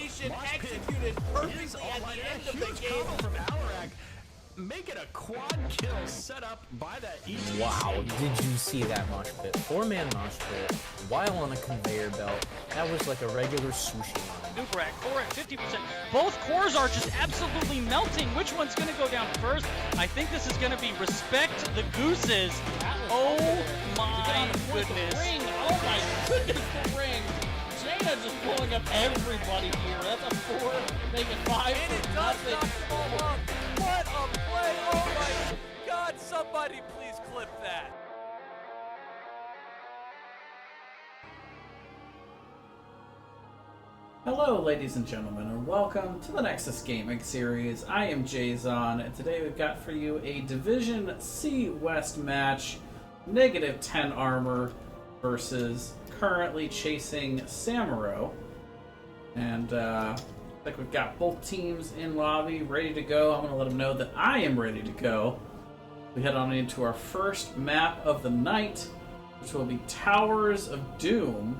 combination executed perfectly at the end of the game. From Alarak, make it a quad kill set up by that ETC. Wow, did you see that mosh pit? 4-man mosh pit while on a conveyor belt. That was like a regular sushi line. Nubarak, core at 50%. Both cores are just absolutely melting. Which one's going to go down first? I think this is going to be Respect the Gooses. Oh my goodness. Oh my goodness, the ring. Jaina just pulling up everybody here. That's a 4, make it 5. And it does not fall up. What a play. Oh my God, somebody please clip that. Hello ladies and gentlemen, and welcome to the Nexus Gaming Series. I am Jason, and today we've got for you a Division C West match, -10 armor versus currently chasing Samuro. And I think we've got both teams in lobby, ready to go. I'm going to let them know that I am ready to go. We head on into our first map of the night, which will be Towers of Doom.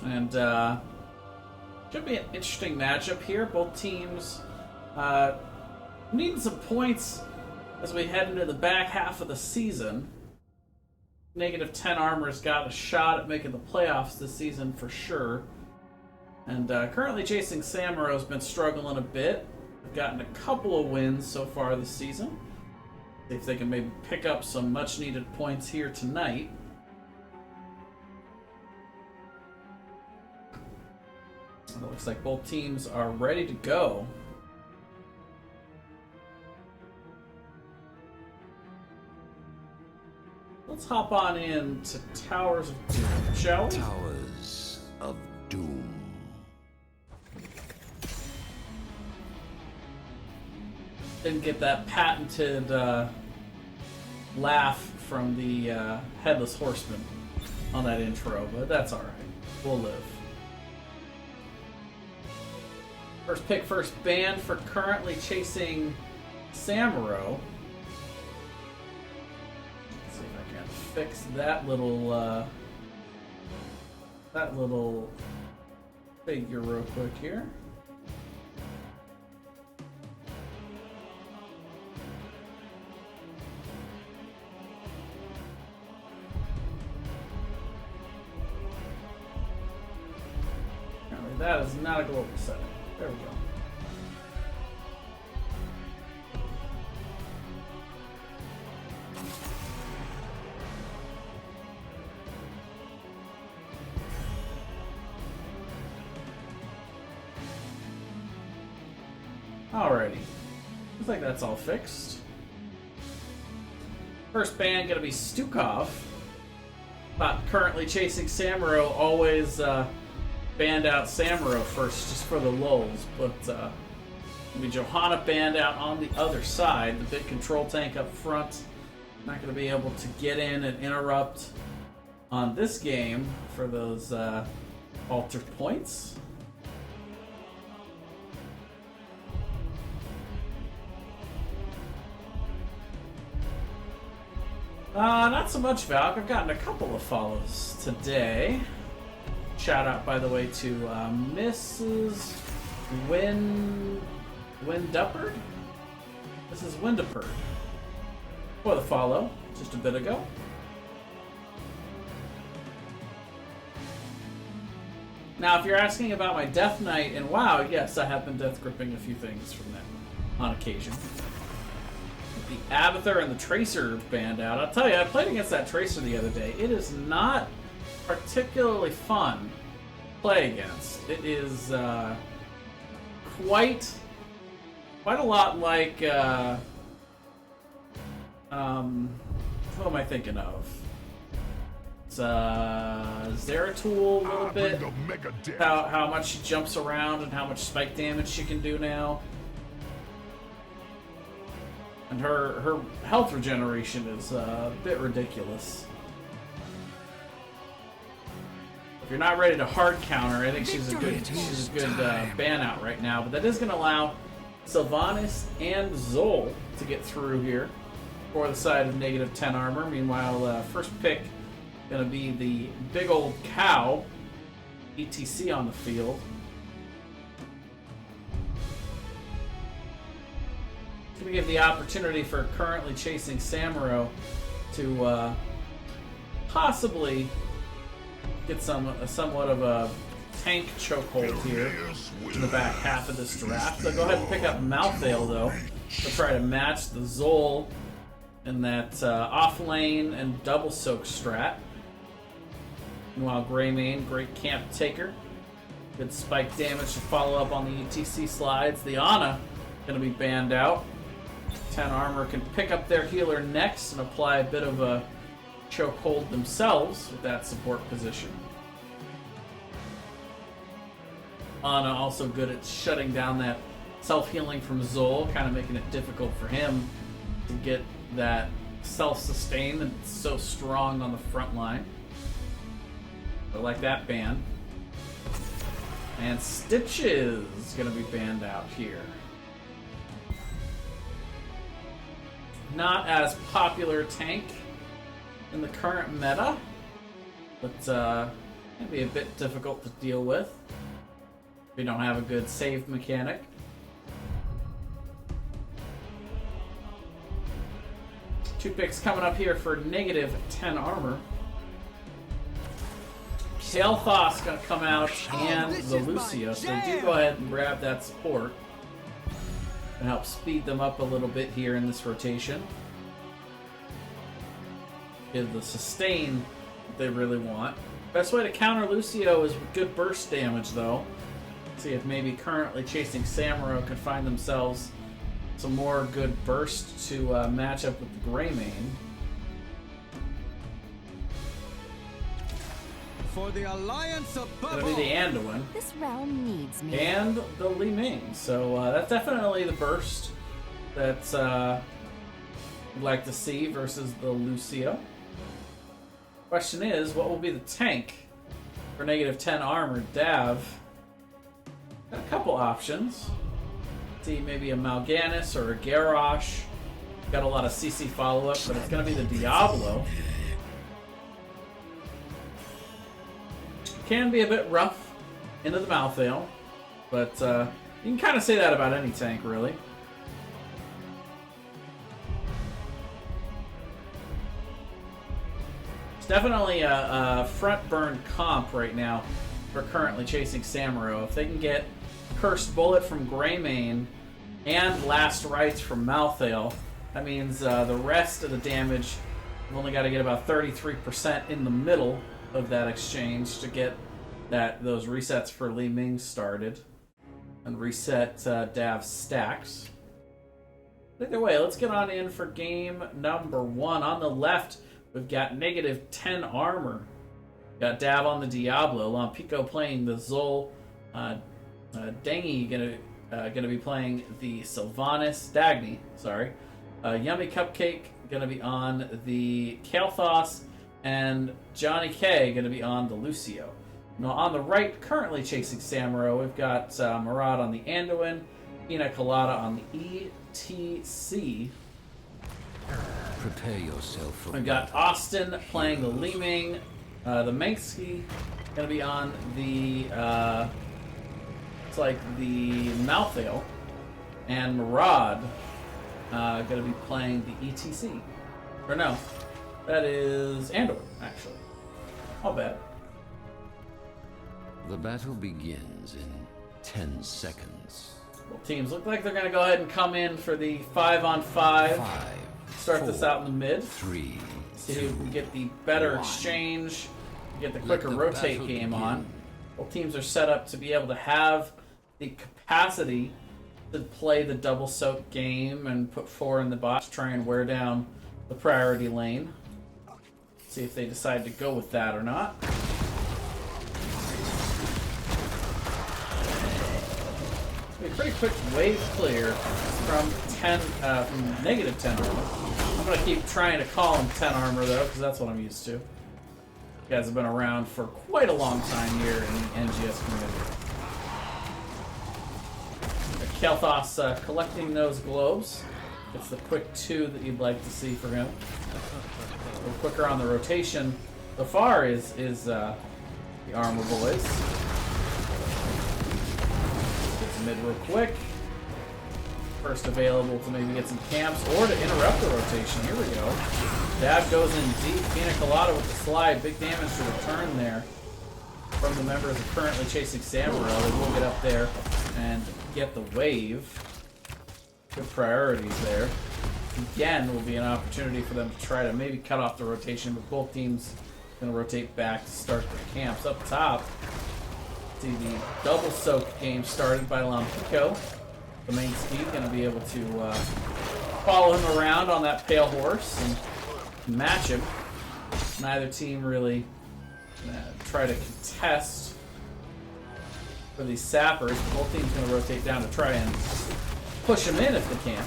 And should be an interesting matchup here. Both teams needing some points as we head into the back half of the season. -10 armor's got a shot at making the playoffs this season for sure. And currently chasing Samuro's been struggling a bit. They've gotten a couple of wins so far this season. See if they can maybe pick up some much needed points here tonight. It looks like both teams are ready to go. Let's hop on in to Towers of Doom, shall we? Towers of Doom. Didn't get that patented laugh from the Headless Horseman on that intro, but that's alright. We'll live. First pick, first ban for currently chasing Samuro. Let's see if I can fix that little figure real quick here. Apparently that is not a global setting. There we go. Alrighty. Looks like that's all fixed. First ban gonna be Stukov. Not currently chasing Samuro, always banned out Samuro first just for the lulz, but be Johanna banned out on the other side. The big control tank up front not going to be able to get in and interrupt on this game for those altered points. Not so much Valk. I've gotten a couple of follows today. Shout out, by the way, to Mrs. Winduppard? Mrs. Winduppard for the follow just a bit ago. Now, if you're asking about my Death Knight in WoW, yes, I have been death gripping a few things from that on occasion. The Abathur and the Tracer banned out. I'll tell you, I played against that Tracer the other day. It is not particularly fun to play against. It is quite a lot like who am I thinking of? It's Zeratul a little bit. How much she jumps around and how much spike damage she can do now. And her health regeneration is a bit ridiculous. If you're not ready to hard counter, I think she's a good ban out right now. But that is going to allow Sylvanas and Zol to get through here for the side of -10 armor. Meanwhile, first pick going to be the big old cow ETC on the field. It's going to give the opportunity for currently chasing Samuro to possibly get somewhat of a tank chokehold here in the back half of this draft. They'll go ahead and pick up Malthael, though, to try to match the Zol in that off lane and double soak strat. Meanwhile, Greymane, great camp taker. Good spike damage to follow up on the ETC slides. The Ana going to be banned out. 10 armor can pick up their healer next and apply a bit of a chokehold themselves with that support position. Ana also good at shutting down that self-healing from Zol, kind of making it difficult for him to get that self-sustain that's so strong on the front line. I like that ban. And Stitches is going to be banned out here. Not as popular tank in the current meta, but can be a bit difficult to deal with if you don't have a good save mechanic. Two picks coming up here for negative 10 armor. Kael'thas gonna come out and the Lucio, so they do go ahead and grab that support and help speed them up a little bit here in this rotation. Give the sustain that they really want. Best way to counter Lucio is with good burst damage, though. See if maybe currently chasing Samuro could find themselves some more good burst to match up with the Greymane. For the alliance above That'll be the Anduin. This realm needs me. And the Li Ming. So that's definitely the burst that we'd like to see versus the Lucio. Question is, what will be the tank for negative 10 armor? Dav. Got a couple options. See, maybe a Mal'Ganis or a Garrosh. Got a lot of CC follow-up, but it's going to be the Diablo. Can be a bit rough into the Malthael, but you can kind of say that about any tank, really. It's definitely a front burn comp right now for currently chasing Samuro. If they can get Cursed Bullet from Greymane and Last Rites from Malthael, that means the rest of the damage, we've only got to get about 33% in the middle of that exchange to get those resets for Li Ming started and reset Dav's stacks. Either way, let's get on in for game number 1. On the left, we've got negative 10 armor. Got Dav on the Diablo, Lampico playing the Zol, Dangy gonna be playing the Sylvanas, Dagny, sorry. Yummy Cupcake gonna be on the Kael'thas, and Johnny K gonna be on the Lucio. Now on the right, currently chasing Samuro, we've got Murad on the Anduin, Pina Colada on the ETC. Prepare yourself for We've got Austin playing the Li Ming, the Manksky gonna be on the it's like the Malthael, and Murad gonna be playing the ETC. Or no, that is Anduin, actually. All bad. The battle begins in 10 seconds. Both teams look like they're going to go ahead and come in for the 5-on-5. 5. Start this out in the mid. 3. See who can get the better 1. exchange, get the quicker the rotate battle game begin. on. Both teams are set up to be able to have the capacity to play the double soak game and put 4 in the bot to try and wear down the priority lane. See if they decide to go with that or not. A pretty quick wave clear from from negative 10 armor. I'm gonna keep trying to call him 10 armor though, because that's what I'm used to. You guys have been around for quite a long time here in the NGS community. Kael'thas collecting those globes. It's the quick 2 that you'd like to see for him. A little quicker on the rotation so far is the Armor Boys. mid real quick. First available to maybe get some camps or to interrupt the rotation. Here we go. Dab goes in deep. Pina Colada with the slide. Big damage to return there from the members of currently chasing Samuro. They will get up there and get the wave. Good priorities there. Again, will be an opportunity for them to try to maybe cut off the rotation, but both teams going to rotate back to start their camps. Up top, see the double soak game started by Lampico. The main speed going to be able to follow him around on that pale horse and match him. Neither team really try to contest for these sappers. Both teams going to rotate down to try and push him in if they can.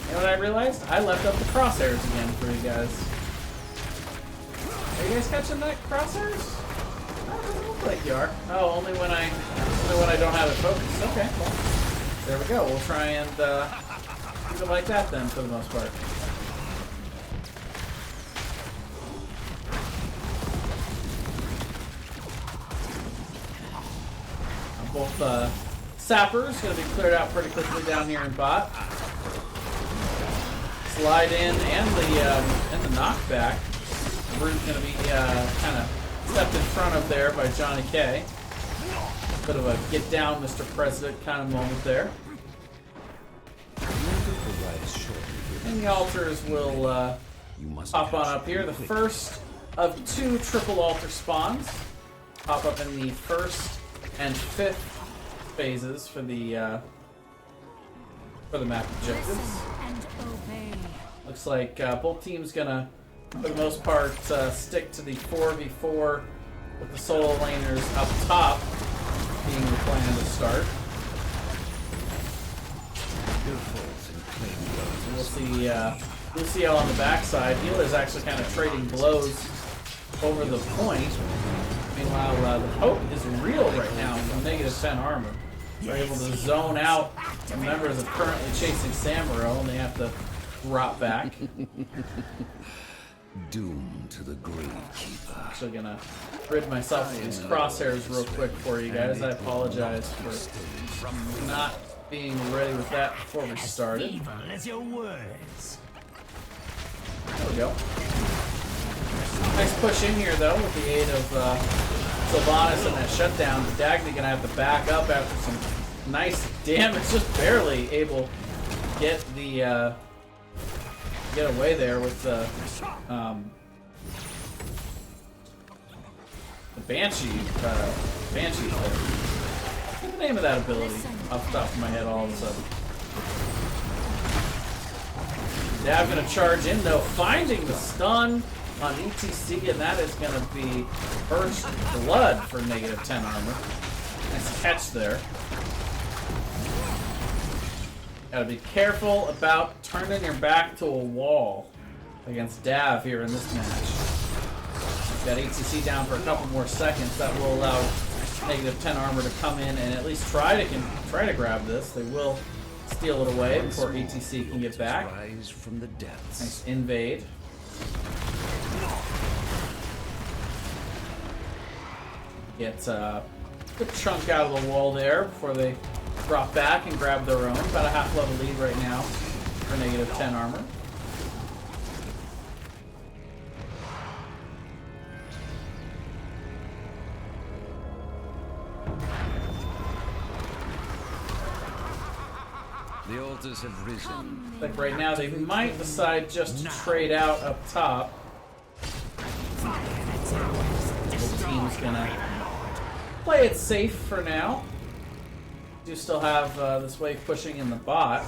You know what I realized? I left up the crosshairs again for you guys. Are you guys catching that crosshairs? That doesn't look like you are. Oh, only when I don't have it focused. Okay, well, there we go. We'll try and keep it like that then, for the most part. Both sappers going to be cleared out pretty quickly down here in bot. Slide in and the knockback. Root's going to be kind of stepped in front of there by Johnny K. Bit of a get down, Mr. President kind of moment there. And the altars will pop on up here. The first of 2 triple altar spawns pop up in the first and 5th phases for the map objectives. Looks like both teams gonna, for the most part, stick to the 4v4 with the solo laners up top being the plan to start. We'll see how on the backside. Healer's actually kind of trading blows over the point. Meanwhile, the Pope is real right now from -10 armor. They're able to zone out the members of currently chasing Samuro, and they have to drop back. Doom to the Gravekeeper. Actually gonna rid myself of these crosshairs real quick for you guys. I apologize for not being ready with that before we started. There we go. Nice push in here though with the aid of Sylvanas and that shutdown. Dagny gonna have to back up after some nice damage, just barely able to get the get away there with the Banshee. Banshee. What's the name of that ability? Off the top of my head, all of a sudden. Dab gonna charge in though, finding the stun on ETC, and that is gonna be first blood for -10 armor. Nice catch there. Gotta be careful about turning your back to a wall against Dav here in this match. Got ETC down for a couple more seconds. That will allow -10 armor to come in and at least try to grab this. They will steal it away before ETC can get back. From the depths. Nice invade. Get a good chunk out of the wall there before they drop back and grab their own. About a half level lead right now for -10 armor. The altars have risen. Like right now, they might decide just to trade out up top. The team's gonna play it safe for now. Do still have this wave pushing in the bot.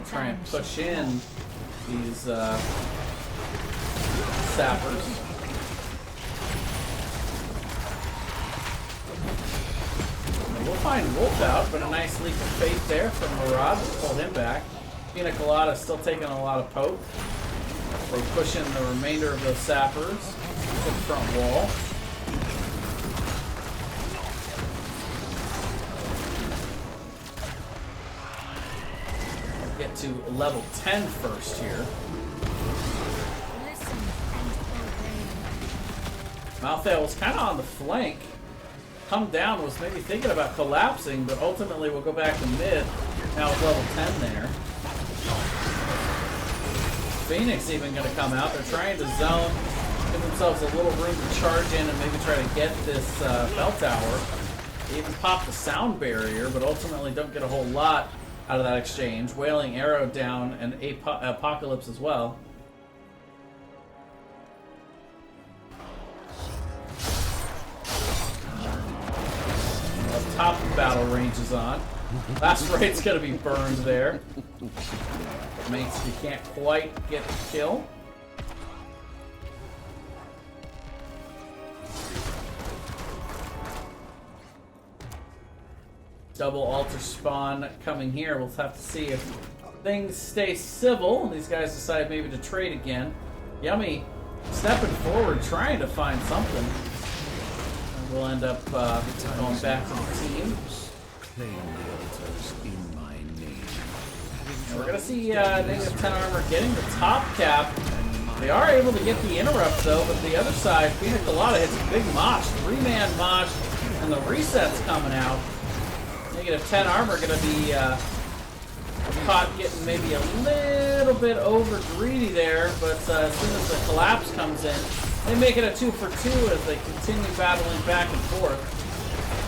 Try and push in these sappers. We'll find Wolf out, but a nice leap of faith there from Murad to pull him back. Pina Colada still taking a lot of poke. They push in the remainder of those sappers to the front wall. Get to level 10 first here. Malthael was kind of on the flank. Come Down was maybe thinking about collapsing, but ultimately we'll go back to mid. Now with level 10 there. Phoenix even going to come out. They're trying to zone, give themselves a little room to charge in and maybe try to get this bell tower. They even pop the sound barrier, but ultimately don't get a whole lot out of that exchange. Wailing Arrow down and Apocalypse as well. Top of battle range is on. Last Right's gonna be burned there. Makes you can't quite get the kill. Double altar spawn coming here. We'll have to see if things stay civil and these guys decide maybe to trade again. Yummy stepping forward, trying to find something. We'll end up going back to the team. And we're going to see negative 10 armor getting the top cap. They are able to get the interrupt though, but the other side, Pina Colada hits a big mosh, 3-man mosh, and the reset's coming out. Negative 10 armor going to be caught getting maybe a little bit over greedy there, but as soon as the collapse comes in, they make it a 2-for-2 as they continue battling back and forth.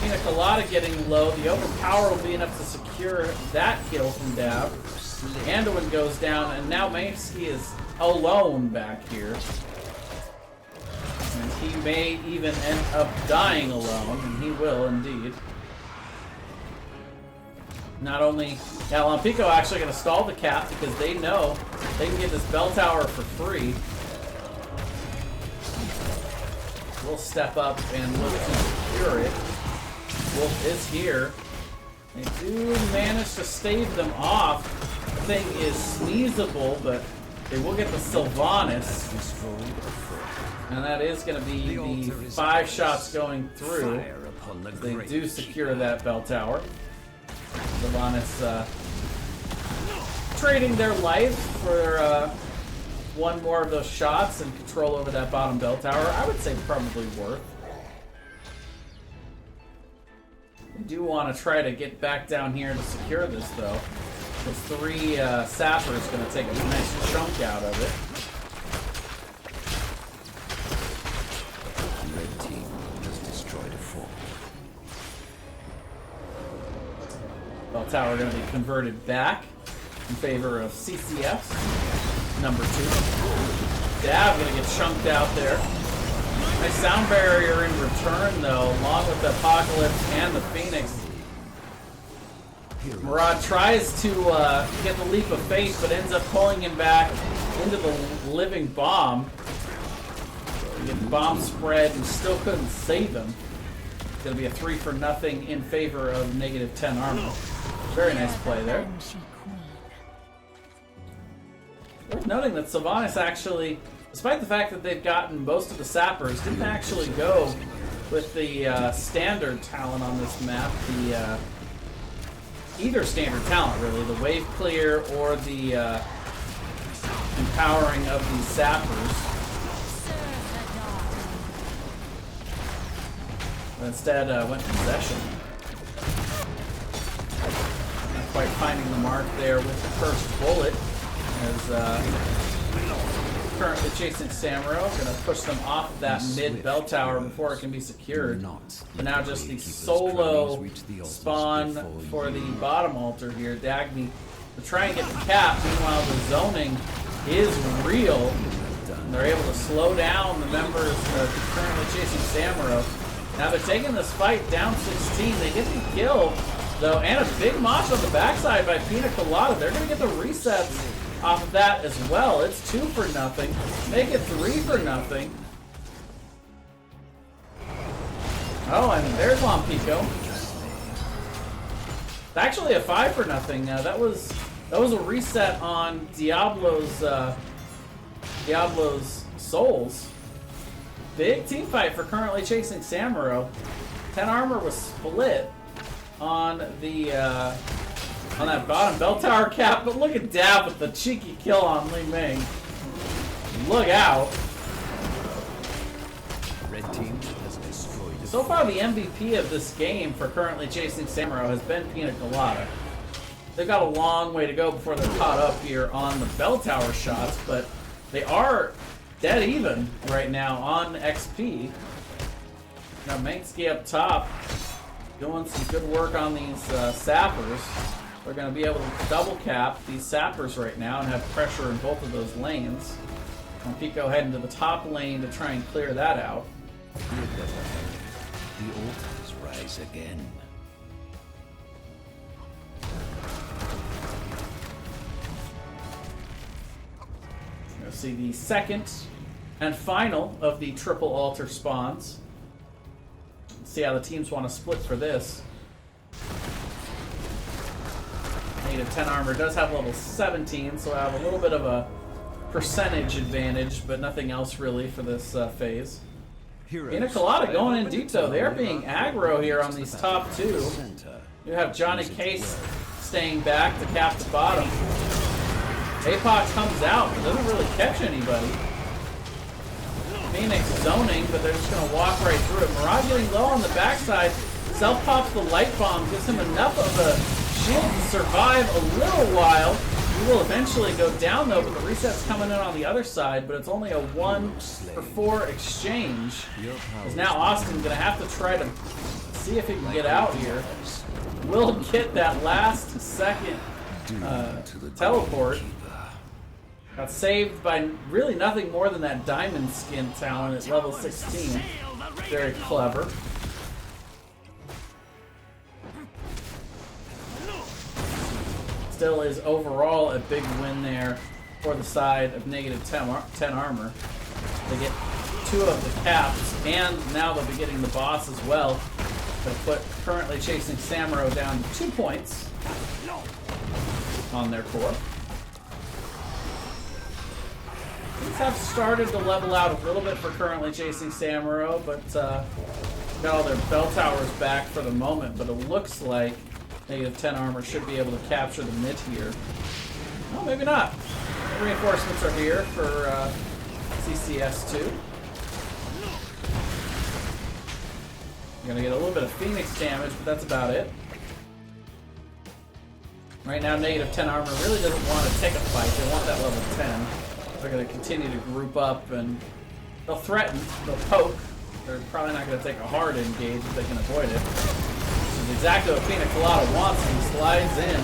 Pina Colada getting low. The overpower will be enough to secure that kill from Dav. Anduin goes down, and now Mamesky is alone back here. And he may even end up dying alone, and he will indeed. Not only... Now, Lampico actually going to stall the cap because they know they can get this bell tower for free. We'll step up and look to secure it. Wolf is here. They do manage to stave them off. The thing is sneezable, but they will get the Sylvanas. And that is going to be the 5 shots going through. They do secure that bell tower. Sylvanas trading their life for one more of those shots and control over that bottom bell tower. I would say probably worth. We do want to try to get back down here to secure this though. Those 3 sappers going to take a nice chunk out of it. Red team has destroyed a fort. Bell tower going to be converted back in favor of CCFs. Number 2. Dav gonna get chunked out there. Nice sound barrier in return though, along with the Apocalypse and the Phoenix. Murad tries to get the leap of faith, but ends up pulling him back into the living bomb. Get the bomb spread and still couldn't save him. It's gonna be a 3-for-0 in favor of negative 10 armor. Very nice play there. Worth noting that Sylvanas actually, despite the fact that they've gotten most of the sappers, didn't actually go with the standard talent on this map. The either standard talent really, the wave clear or the empowering of these sappers. But instead went possession. Not quite finding the mark there with the first bullet. As currently chasing Samuro, going to push them off that mid bell tower before it can be secured. But now just the solo spawn for the bottom altar here. Dagny to try and get the cap. Meanwhile, the zoning is real. And they're able to slow down the members currently chasing Samuro. Now they're taking this fight down 16. They get the kill, though, and a big mosh on the backside by Pina Colada. They're going to get the resets off of that as well. It's 2-for-0. Make it 3-for-0. Oh, and there's Lampico. It's actually a 5-for-0. That was a reset on Diablo's souls. Big team fight for currently chasing Samuro. 10 armor was split on the on that bottom bell tower cap, but look at Dav with the cheeky kill on Li Ming. Look out. Red team So far, the MVP of this game for currently chasing Samuro has been Pina Colada. They've got a long way to go before they're caught up here on the bell tower shots, but they are dead even right now on XP. Now Manksky up top doing some good work on these sappers. They're going to be able to double cap these sappers right now and have pressure in both of those lanes. And Pico heading to the top lane to try and clear that out. The altars rise again. You'll see the second and final of the triple altar spawns. Let's see how the teams want to split for this. Native 10 armor does have level 17, so I have a little bit of a percentage advantage, but nothing else really for this phase. Pina Colada going in deep though. They're being aggro here on these top two. You have Johnny Case staying back to cap the bottom. Apox comes out, but doesn't really catch anybody. Phoenix zoning, but they're just going to walk right through it. Mirage getting low on the backside. Self pops the light bomb, gives him enough of a shield to survive a little while. He will eventually go down though, but the reset's coming in on the other side, but it's only a 1-for-4 exchange. Because now Austin's going to have to try to see if he can get out here. Will get that last second teleport. Got saved by really nothing more than that diamond skin talent at level 16. Very clever. Still is overall a big win there for the side of negative 10 armor. They get 2 of the caps, and now they'll be getting the boss as well. They'll put currently chasing Samuro down to 2 points on their core. Things have started to level out a little bit for currently chasing Samuro, but got all their bell towers back for the moment, but it looks like negative 10 armor should be able to capture the mid here. Well, maybe not. The reinforcements are here for CCS2. You're going to get a little bit of Phoenix damage, but that's about it. Right now, negative 10 armor really doesn't want to take a fight. They want that level 10. They're going to continue to group up, and they'll threaten, they'll poke. They're probably not going to take a hard engage if they can avoid it. This is exactly what Pina Colada wants, and he slides in,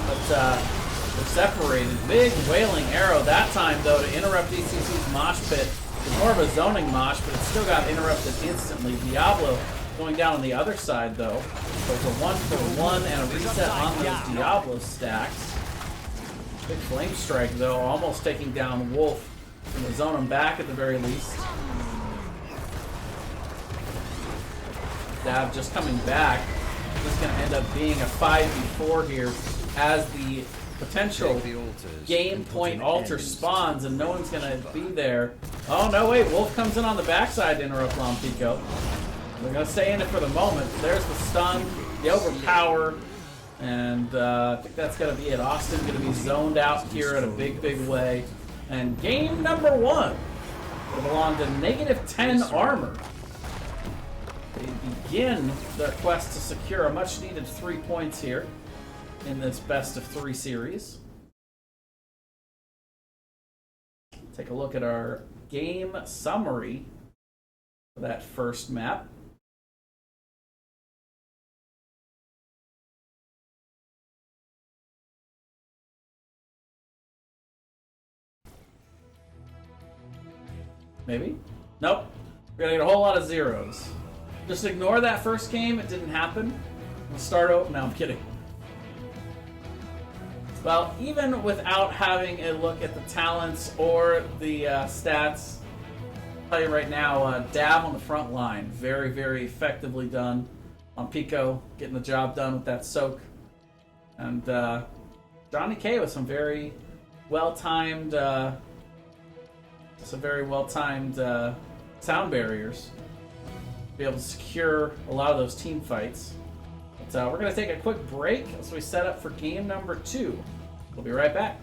but they're separated. Big wailing arrow that time, though, to interrupt DCC's mosh pit. It's more of a zoning mosh, but it still got interrupted instantly. Diablo going down on the other side, though. So it's a 1-for-1 and a reset on those Diablo stacks. Big flame strike, though, almost taking down Wolf. Gonna zone him back at the very least. Dav just coming back. This is gonna end up being a 5v4 here as the potential game point altar spawns, and no one's gonna be there. Oh no, wait, Wolf comes in on the backside to interrupt Lompico. They're gonna stay in it for the moment. There's the stun, the overpower. And I think that's going to be it. Austin going to be zoned out here in a big, big way. And game number 1 will belong to negative 10 armor. They begin their quest to secure a much-needed 3 points here in this best-of-3 series. Take a look at our game summary for that first map. Maybe? Nope. We're gonna get a whole lot of zeros. Just ignore that first game, it didn't happen. We'll start over. No, I'm kidding. Well, even without having a look at the talents or the stats, I'll tell you right now, Dav on the front line, very, very effectively done. On Pico, getting the job done with that soak. And Johnny K with some very well-timed sound barriers to be able to secure a lot of those team fights. But we're going to take a quick break as we set up for game number 2. We'll be right back.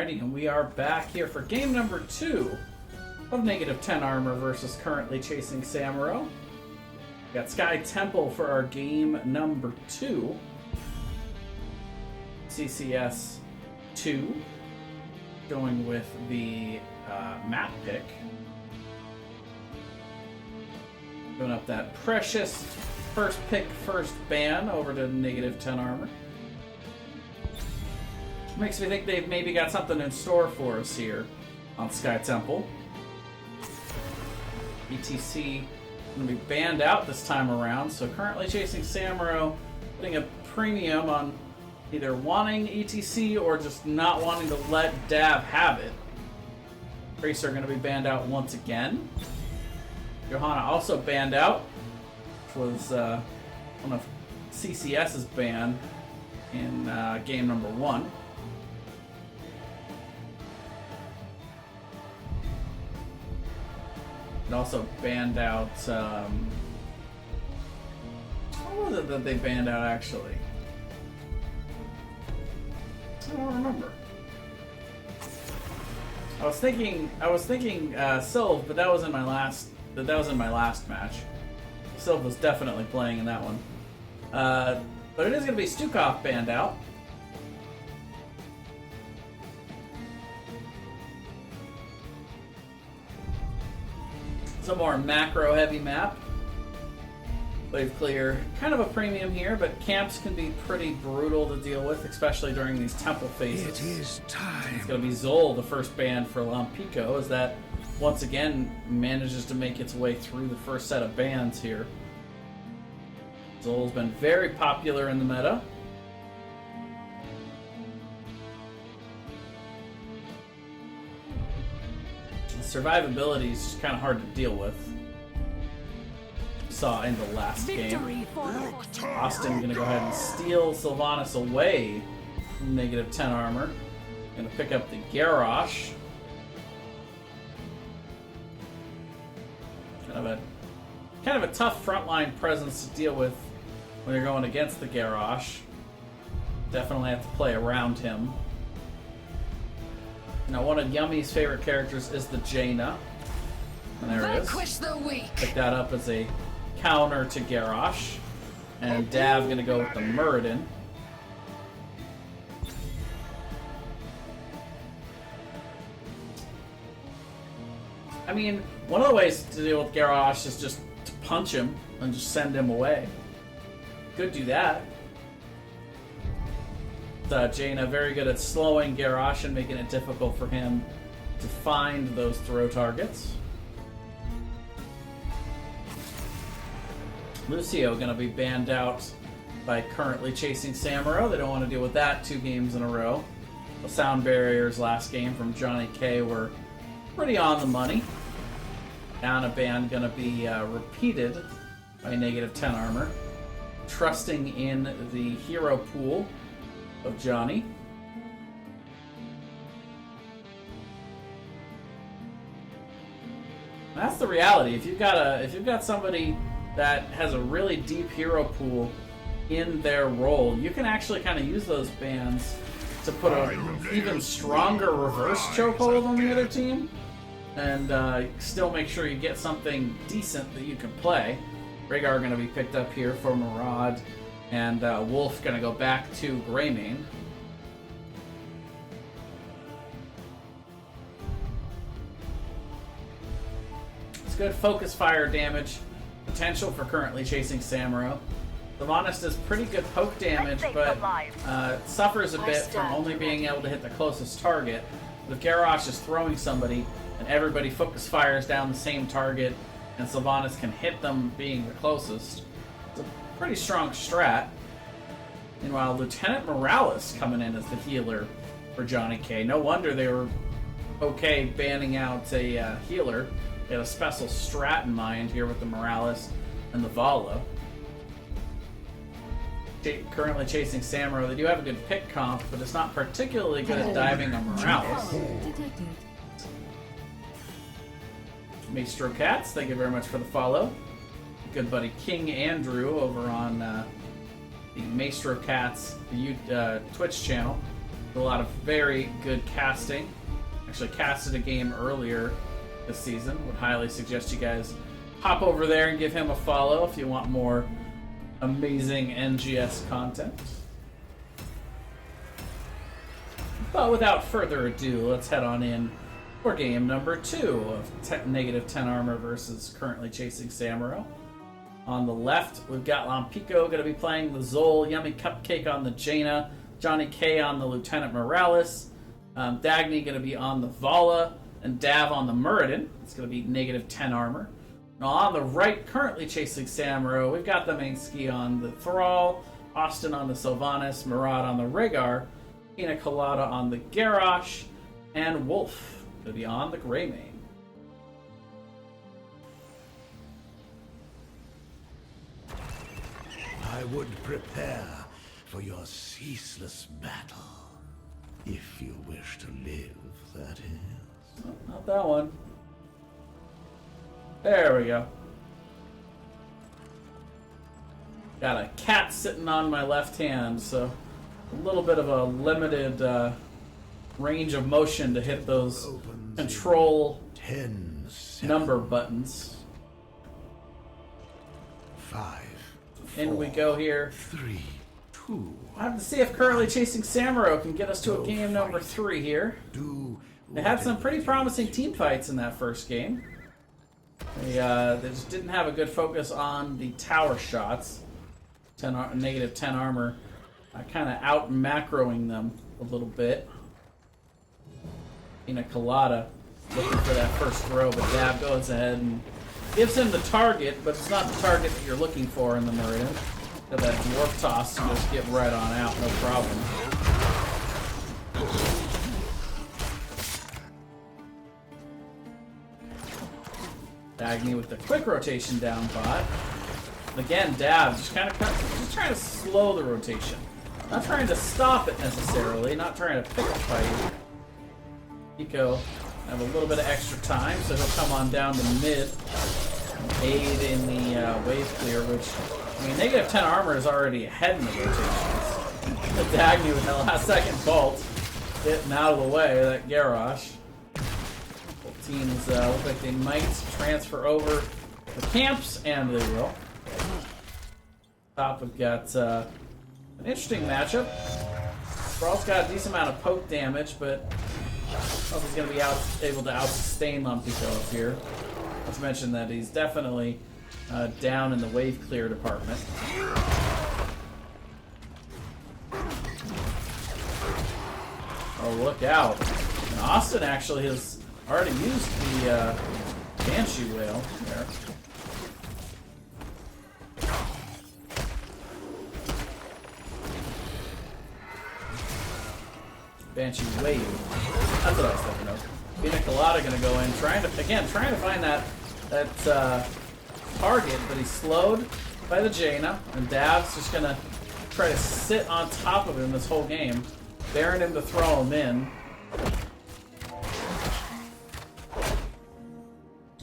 Alrighty, and we are back here for game number 2 of -10 armor versus currently chasing Samuro. We got Sky Temple for our game number 2. CCS 2. Going with the map pick. Going up that precious first pick, first ban over to -10 armor. Makes me think they've maybe got something in store for us here on Sky Temple. ETC going to be banned out this time around, so currently chasing Samuro, putting a premium on either wanting ETC or just not wanting to let Dav have it. Tracer going to be banned out once again. Johanna also banned out, which was one of CCS's ban in game number 1. It also banned out, what was it that they banned out actually? I don't remember. I was thinking Sylv, but that was in my last match. Sylv was definitely playing in that one. But it is going to be Stukov banned out. It's a more macro-heavy map. Wave clear, kind of a premium here, but camps can be pretty brutal to deal with, especially during these temple phases. It is time. It's going to be Zol, the first ban for Lampico, as that once again manages to make its way through the first set of bans here. Zol's been very popular in the meta. Survivability is just kind of hard to deal with. Saw in the last game. Austin gonna go ahead and steal Sylvanas away from -10 armor. Gonna pick up the Garrosh. Kind of a tough frontline presence to deal with when you're going against the Garrosh. Definitely have to play around him. Now, one of Yummy's favorite characters is the Jaina. And there it is. Pick that up as a counter to Garrosh. And Dav gonna go with the Muradin. I mean, one of the ways to deal with Garrosh is just to punch him and just send him away. Could do that. Jaina very good at slowing Garrosh and making it difficult for him to find those throw targets. Lucio going to be banned out by currently chasing Samuro. They don't want to deal with that 2 games in a row. The sound barriers last game from Johnny K were pretty on the money. Down a ban going to be repeated by -10 armor. Trusting in the hero pool of Johnny. That's the reality. If you've got somebody that has a really deep hero pool in their role, you can actually kind of use those bans to put an even stronger reverse chokehold on the other team, and still make sure you get something decent that you can play. Rhaegar going to be picked up here for Murad. And Wolf gonna go back to Greymane. It's good focus fire damage potential for currently chasing Samuro. Sylvanas does pretty good poke damage, but suffers a bit from only being able to hit the closest target. But if Garrosh is throwing somebody and everybody focus fires down the same target and Sylvanas can hit them being the closest, pretty strong strat. Meanwhile, Lieutenant Morales coming in as the healer for Johnny K. No wonder they were okay banning out a healer. They had a special strat in mind here with the Morales and the Vala. Currently chasing Samuro. They do have a good pick comp, but it's not particularly good at diving on Morales. Maestro Cats, thank you very much for the follow. Good buddy King Andrew over on the Maestro Cats Twitch channel. A lot of very good casting. Actually casted a game earlier this season. Would highly suggest you guys hop over there and give him a follow if you want more amazing NGS content. But without further ado, let's head on in for game number 2 of negative 10 armor versus currently chasing Samuro. On the left, we've got Lampico going to be playing the Zol, Yummy Cupcake on the Jaina, Johnny K on the Lieutenant Morales, Dagny going to be on the Vala, and Dav on the Muradin. It's going to be negative 10 armor. Now on the right, currently chasing Samuro, we've got the Mainski on the Thrall, Austin on the Sylvanas, Murad on the Rhaegar, Pina Colada on the Garrosh, and Wolf going to be on the Greymane. I would prepare for your ceaseless battle. If you wish to live, that is. Oh, not that one. There we go. Got a cat sitting on my left hand, so a little bit of a limited range of motion to hit those control 10 number buttons. 5. In we go here. 3, 2. I have to see if currently chasing Samuro can get us to a game number 3 here. They had some pretty promising team fights in that first game. They just didn't have a good focus on the tower shots. Negative 10 armor, kind of out macroing them a little bit. Pina Colada looking for that first throw, but Dab goes ahead and gives him the target, but it's not the target that you're looking for in the Marine. Got that dwarf toss to just get right on out, no problem. Dagny with the quick rotation down bot. Again, Dab just kind of just trying to slow the rotation. Not trying to stop it necessarily, not trying to pick a fight. Pico have a little bit of extra time, so he'll come on down to mid. Aid in the wave clear, which, I mean, negative 10 armor is already ahead in the rotations. The Dagny with the last second bolt getting out of the way of that Garrosh. Both teams look like they might transfer over the camps, and they will. Top, we've got an interesting matchup. Brawl's got a decent amount of poke damage, but I don't know if he's going to be able to out-sustain Lampico up here. Let's mention that he's definitely down in the wave clear department. Oh, look out. And Austin actually has already used the Banshee Whale there. Banshee Wave. That's what I was thinking of. Pina Colada gonna go in, trying to find that target, but he's slowed by the Jaina, and Dav's just gonna try to sit on top of him this whole game, daring him to throw him in.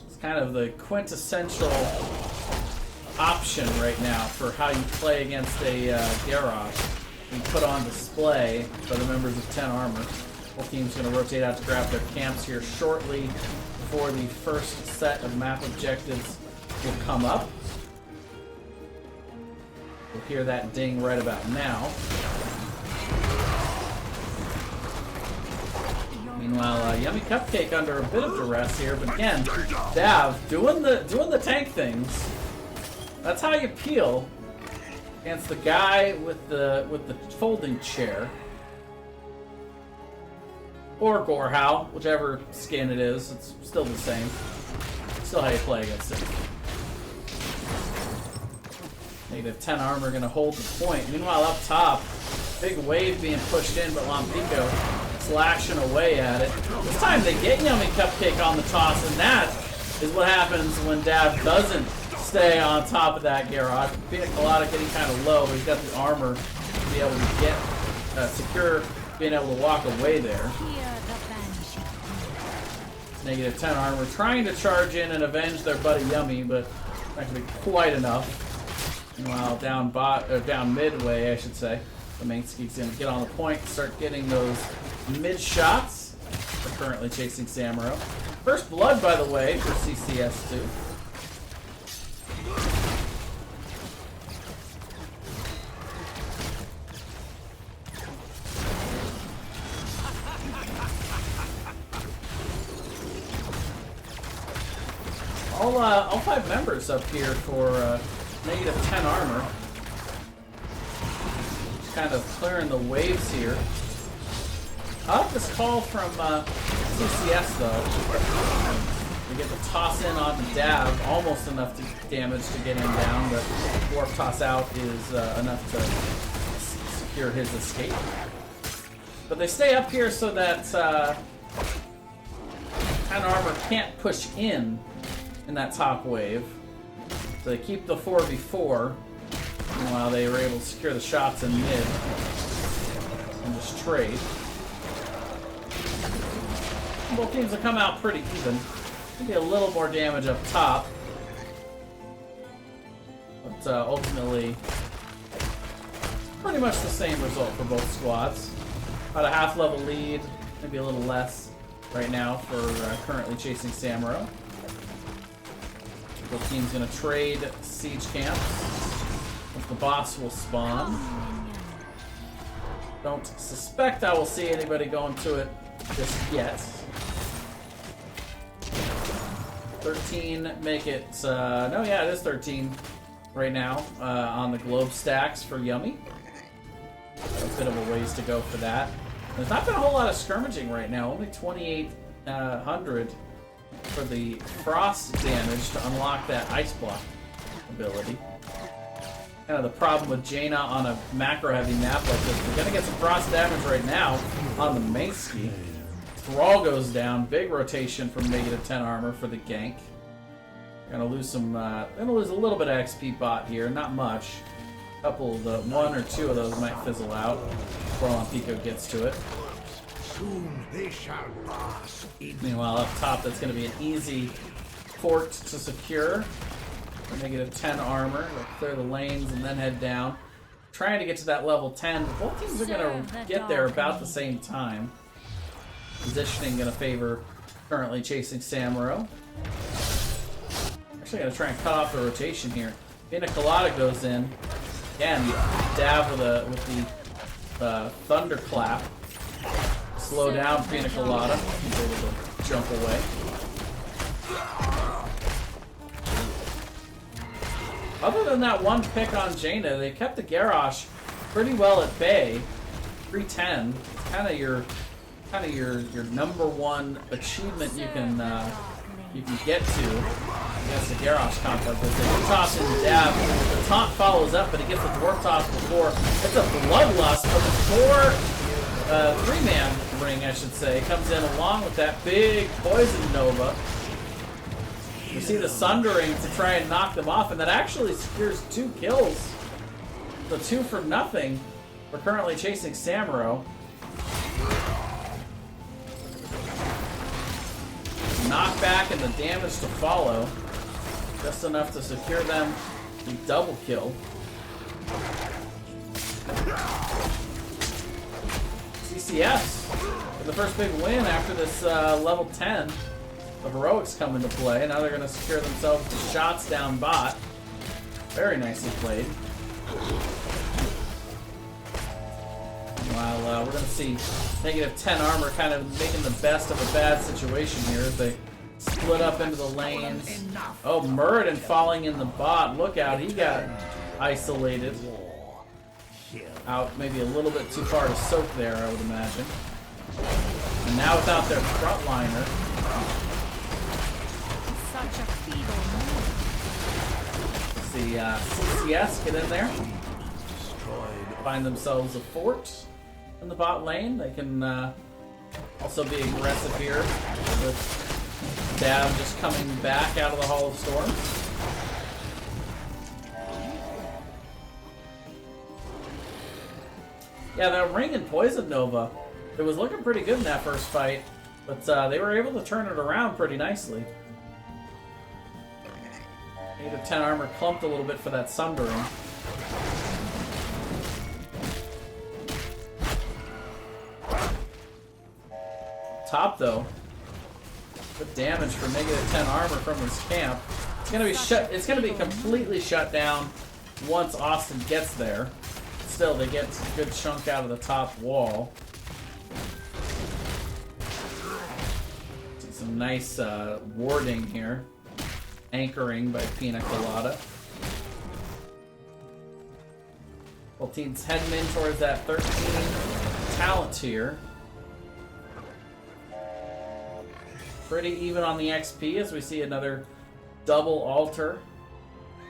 It's kind of the quintessential option right now for how you play against a Garrosh. And put on display by the members of 10 armor. Both teams going to rotate out to grab their camps here shortly before the first set of map objectives will come up. We'll hear that ding right about now. Meanwhile, Yummy Cupcake under a bit of duress here, but again, Dav doing the tank things. That's how you peel against the guy with the folding chair. Or Gorehow, whichever skin it is, it's still the same. Still how you play against it. Negative 10 armor gonna hold the point. Meanwhile up top, big wave being pushed in, but Lampico slashing away at it. This time they get Yummy Cupcake on the toss, and that is what happens when Dav doesn't stay on top of that Garrosh. Pina Colada getting kind of low, but he's got the armor to be able to get secure, being able to walk away there. It's negative 10 armor, trying to charge in and avenge their buddy Yummy, but not going to be quite enough. Meanwhile, down midway, I should say. The Mainske's going to get on the point, start getting those mid shots. We're currently chasing Samuro. First blood, by the way, for CCS2. All 5 members up here for negative 10 armor. Just kind of clearing the waves here. I like this call from CCS though. We get the toss in on the dab, almost enough to damage to get him down, but warp toss out is enough to secure his escape. But they stay up here so that 10 armor can't push in that top wave. So they keep the 4v4 while they were able to secure the shots in mid and just trade. Both teams have come out pretty even. Maybe a little more damage up top. But ultimately, pretty much the same result for both squads. About a half level lead, maybe a little less right now for currently chasing Samuro. Both teams going to trade siege camps. The boss will spawn. Don't suspect I will see anybody going to it just yet. 13 make it, no, yeah, it is 13 right now on the globe stacks for Yummy. A bit of a ways to go for that. There's not been a whole lot of skirmaging right now, only 2,800 for the frost damage to unlock that ice block ability. Kind of the problem with Jaina on a macro heavy map like this. We're gonna get some frost damage right now on the Mainski. Thrall goes down, big rotation from negative 10 armor for the gank. Gonna lose some, gonna lose a little bit of XP bot here, not much. A couple of the, 1 or 2 of those might fizzle out before Pico gets to it. Soon they shall pass in. Meanwhile, up top, that's going to be an easy fort to secure. For negative 10 armor. They'll clear the lanes and then head down. Trying to get to that level 10. Both teams are going to get there about the same time. Positioning going to favor currently chasing Samuro. Actually going to try and cut off the rotation here. Pina Colada goes in. Again, dab with the thunderclap. Slow down Pina Colada. He's able to jump away. Other than that one pick on Jaina, they kept the Garrosh pretty well at bay. 310. It's kind of your number one achievement you can get to against the Garrosh comp like this. They can toss in dab. The taunt follows up, but he gets the dwarf toss before. It's a bloodlust, but the 3-man ring, I should say, comes in along with that big poison nova. You see the sundering to try and knock them off, and that actually secures 2 kills. So 2 for nothing. We're currently chasing Samuro. Knockback and the damage to follow. Just enough to secure them the double kill. CCS with the first big win after this level 10. The heroics come into play. Now they're going to secure themselves the shots down bot. Very nicely played. While we're going to see negative 10 armor kind of making the best of a bad situation here as they split up into the lanes. Oh, Muradin falling in the bot. Look out, he got isolated. Out maybe a little bit too far to soak there, I would imagine. And now without their frontliner. Such a feeble move. See CCS get in there. Find themselves a fort in the bot lane. They can also be aggressive here with Dab just coming back out of the Hall of Storms. Yeah, that ring and Poison Nova, it was looking pretty good in that first fight, but they were able to turn it around pretty nicely. Native 10 armor clumped a little bit for that Sundering. Top though. Good damage for -10 armor from this camp. It's gonna be shut. It's gonna be completely shut down once Austin gets there. Still, they get a good chunk out of the top wall. See some nice warding here. Anchoring by Pina Colada. Both teams heading in towards that 13 talent tier. Pretty even on the XP as we see another double altar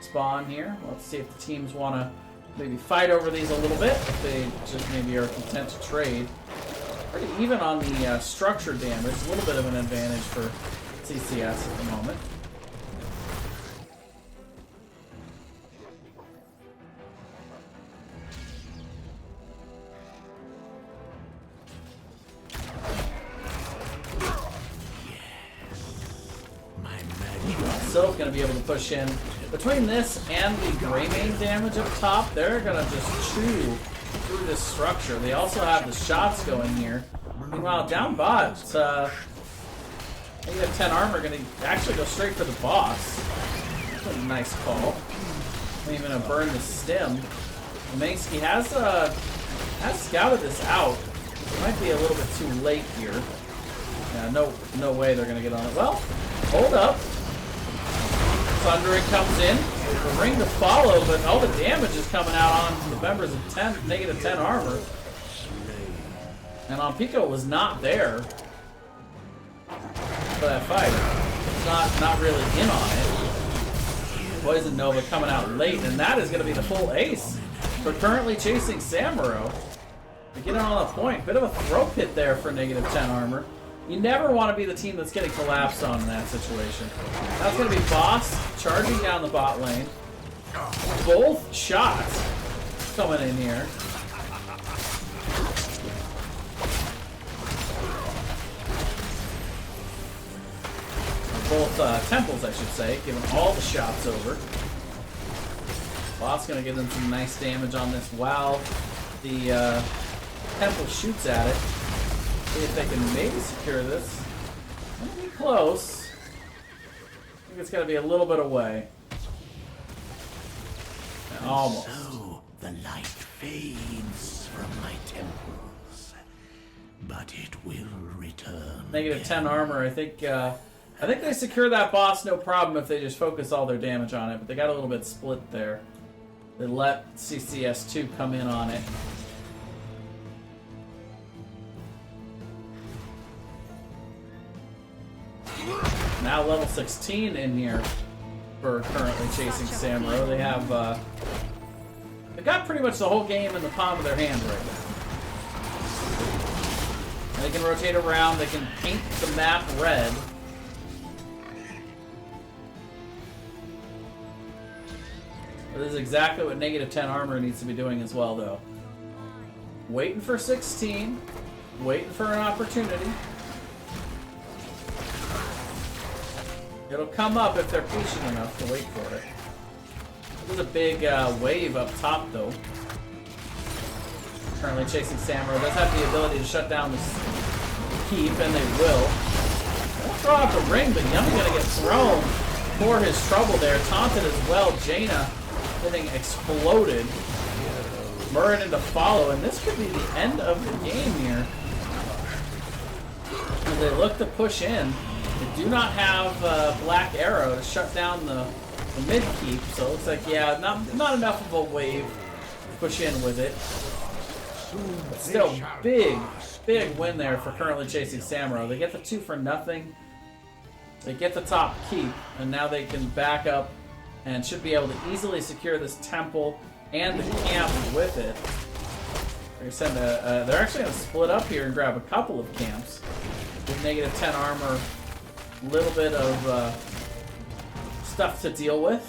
spawn here. Let's see if the teams want to maybe fight over these a little bit, if they just maybe are content to trade. Pretty even on the structure damage, a little bit of an advantage for CCS at the moment. Sylph going to be able to push in. Between this and the Greymane damage up top, they're going to just chew through this structure. They also have the shots going here. Meanwhile, down bot, -10 armor going to actually go straight for the boss. That's a nice call. Even going to burn the stem. Mangski has scouted this out. It might be a little bit too late here. Yeah, no way they're going to get on it. Well, hold up. Thundering comes in, the ring to follow, but all the damage is coming out on the members of -10 armor. And on Pico was not there for that fight. Not really in on it. Poison Nova coming out late, and that is going to be the full ace for currently chasing Samuro. To get on a point, bit of a throw pit there for -10 armor. You never want to be the team that's getting collapsed on in that situation. That's going to be Boss charging down the bot lane. Both shots coming in here. Both temples, I should say, giving all the shots over. Boss going to give them some nice damage on this while the temple shoots at it. See if they can maybe secure this. Might be close. I think it's going to be a little bit away. Almost. So the light fades from my temples, but it will return. -10 armor. I think they secure that boss no problem if they just focus all their damage on it. But they got a little bit split there. They let CCS2 come in on it. Now level 16 in here for currently chasing Samuro. They have they got pretty much the whole game in the palm of their hand right now. They can rotate around, they can paint the map red. This is exactly what -10 armor needs to be doing as well though. Waiting for 16, waiting for an opportunity. It'll come up if they're patient enough to wait for it. There's a big wave up top, though. Currently chasing Samuro. Does have the ability to shut down this keep, and they will. They'll throw out the ring, but Yummy gonna get thrown for his trouble there. Taunted as well. Jaina getting exploded. Muradin to follow, and this could be the end of the game here. As they look to push in. They do not have Black Arrow to shut down the mid keep, so it looks like, yeah, not enough of a wave to push in with it. But still, big win there for currently chasing Samuro. They get the 2 for nothing. They get the top keep, and now they can back up and should be able to easily secure this temple and the camp with it. They're actually going to split up here and grab a couple of camps with -10 armor. A little bit of stuff to deal with.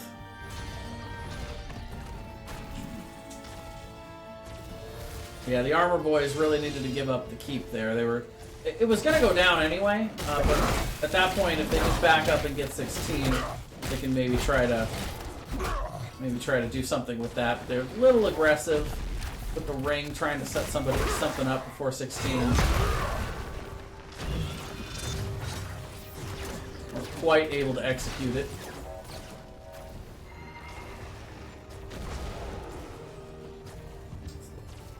Yeah, the armor boys really needed to give up the keep there. It was going to go down anyway, but at that point, if they just back up and get 16, they can maybe try to do something with that. They're a little aggressive with the ring, trying to set something up before 16. Wasn't quite able to execute it.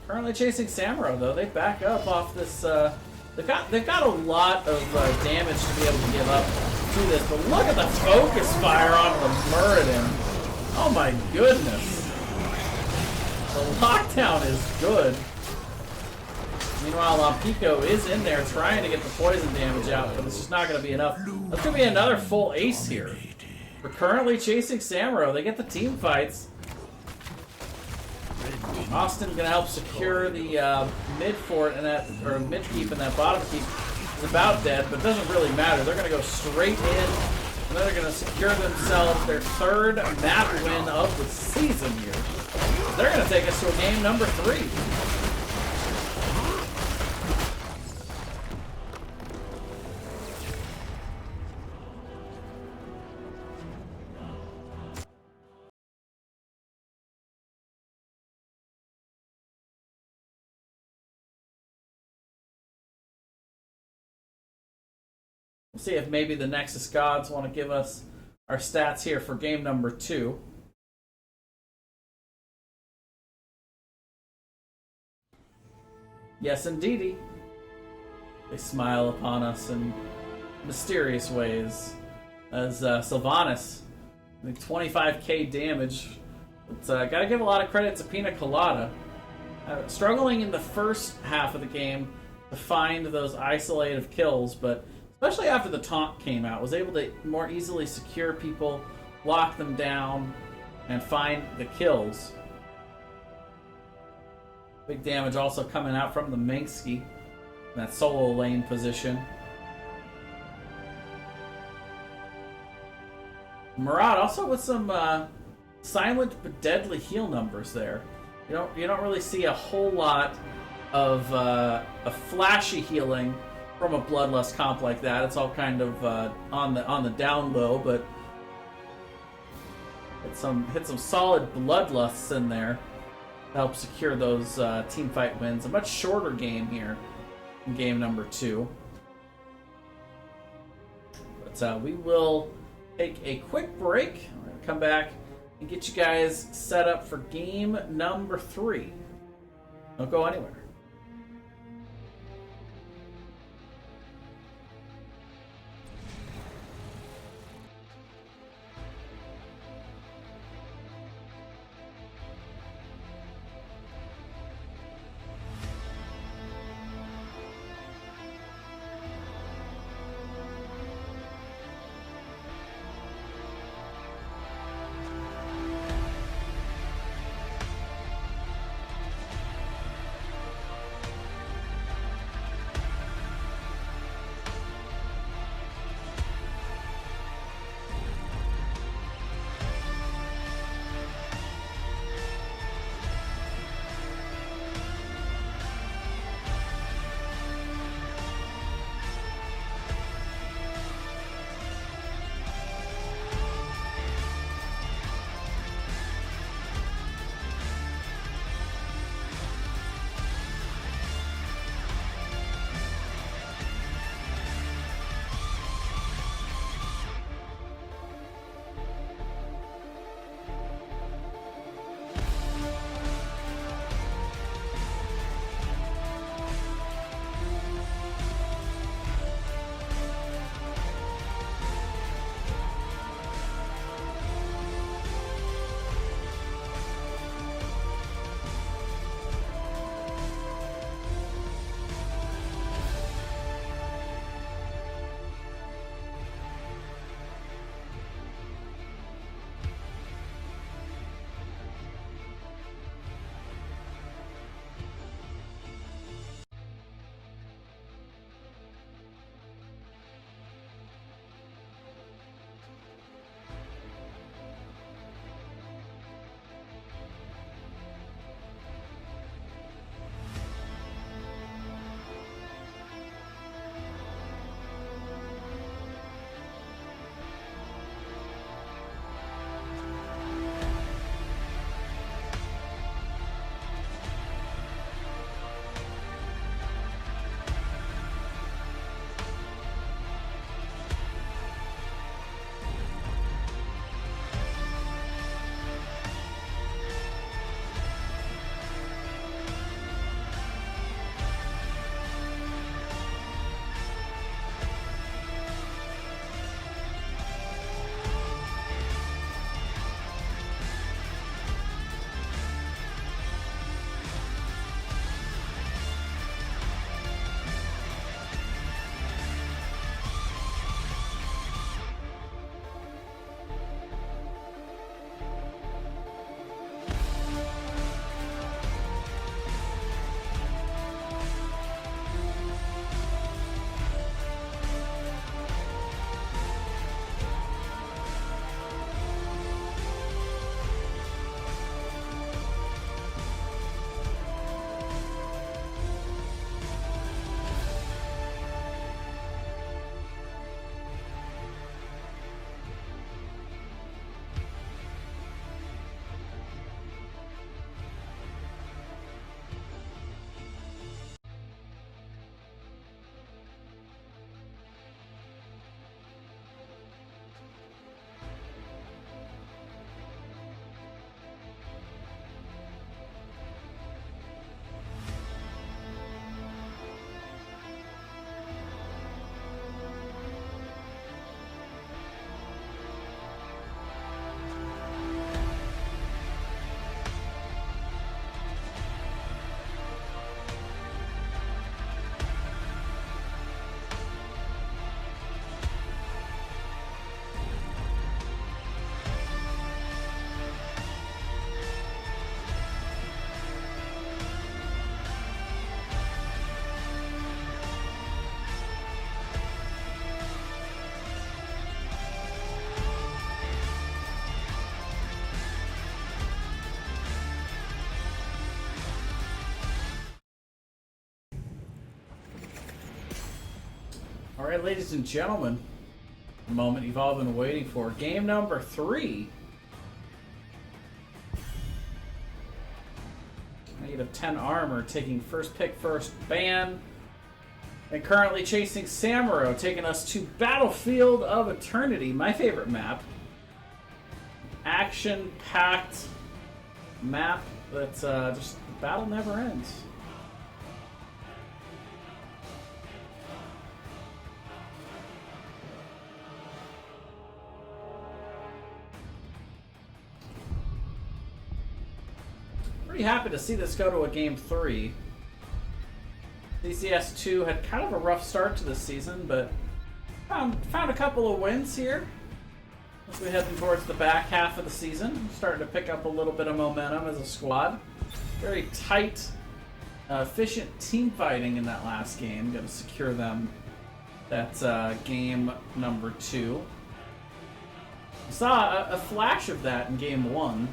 Currently chasing Samuro though. They back up off this. They've got a lot of damage to be able to give up to this. But look at the focus fire on the Muradin. Oh my goodness. The lockdown is good. Meanwhile, Pico is in there trying to get the poison damage out, but it's just not going to be enough. That's going to be another full ace here. We're currently chasing Samuro. They get the team fights. Austin going to help secure the mid fort and that, or mid keep, and that bottom keep is about dead, but it doesn't really matter. They're going to go straight in, and then they're going to secure themselves their third map win of the season here. They're going to take us to a game number 3. We'll see if maybe the Nexus Gods want to give us our stats here for game number 2. Yes, indeedy. They smile upon us in mysterious ways. As Sylvanas, 25k damage. But gotta give a lot of credit to Pina Colada. Struggling in the first half of the game to find those isolated kills, but especially after the taunt came out, was able to more easily secure people, lock them down, and find the kills. Big damage also coming out from the Minksky in that solo lane position. Murad also with some silent but deadly heal numbers there. You don't really see a whole lot of a flashy healing from a Bloodlust comp like that. It's all kind of on the down low, but hit some solid Bloodlusts in there to help secure those team fight wins. A much shorter game here in game number 2. But we will take a quick break. We're going to come back and get you guys set up for game number 3. Don't go anywhere. Alright, ladies and gentlemen, the moment you've all been waiting for. Game number 3. -10 armor, taking first pick, first ban. And currently chasing Samuro, taking us to Battlefield of Eternity, my favorite map. Action-packed map that's just, the battle never ends. Pretty happy to see this go to a game 3. CCS 2 had kind of a rough start to this season, but found a couple of wins here as we're heading towards the back half of the season. Starting to pick up a little bit of momentum as a squad. Very tight, efficient team fighting in that last game. Got to secure them. That's game number 2. We saw a flash of that in game 1.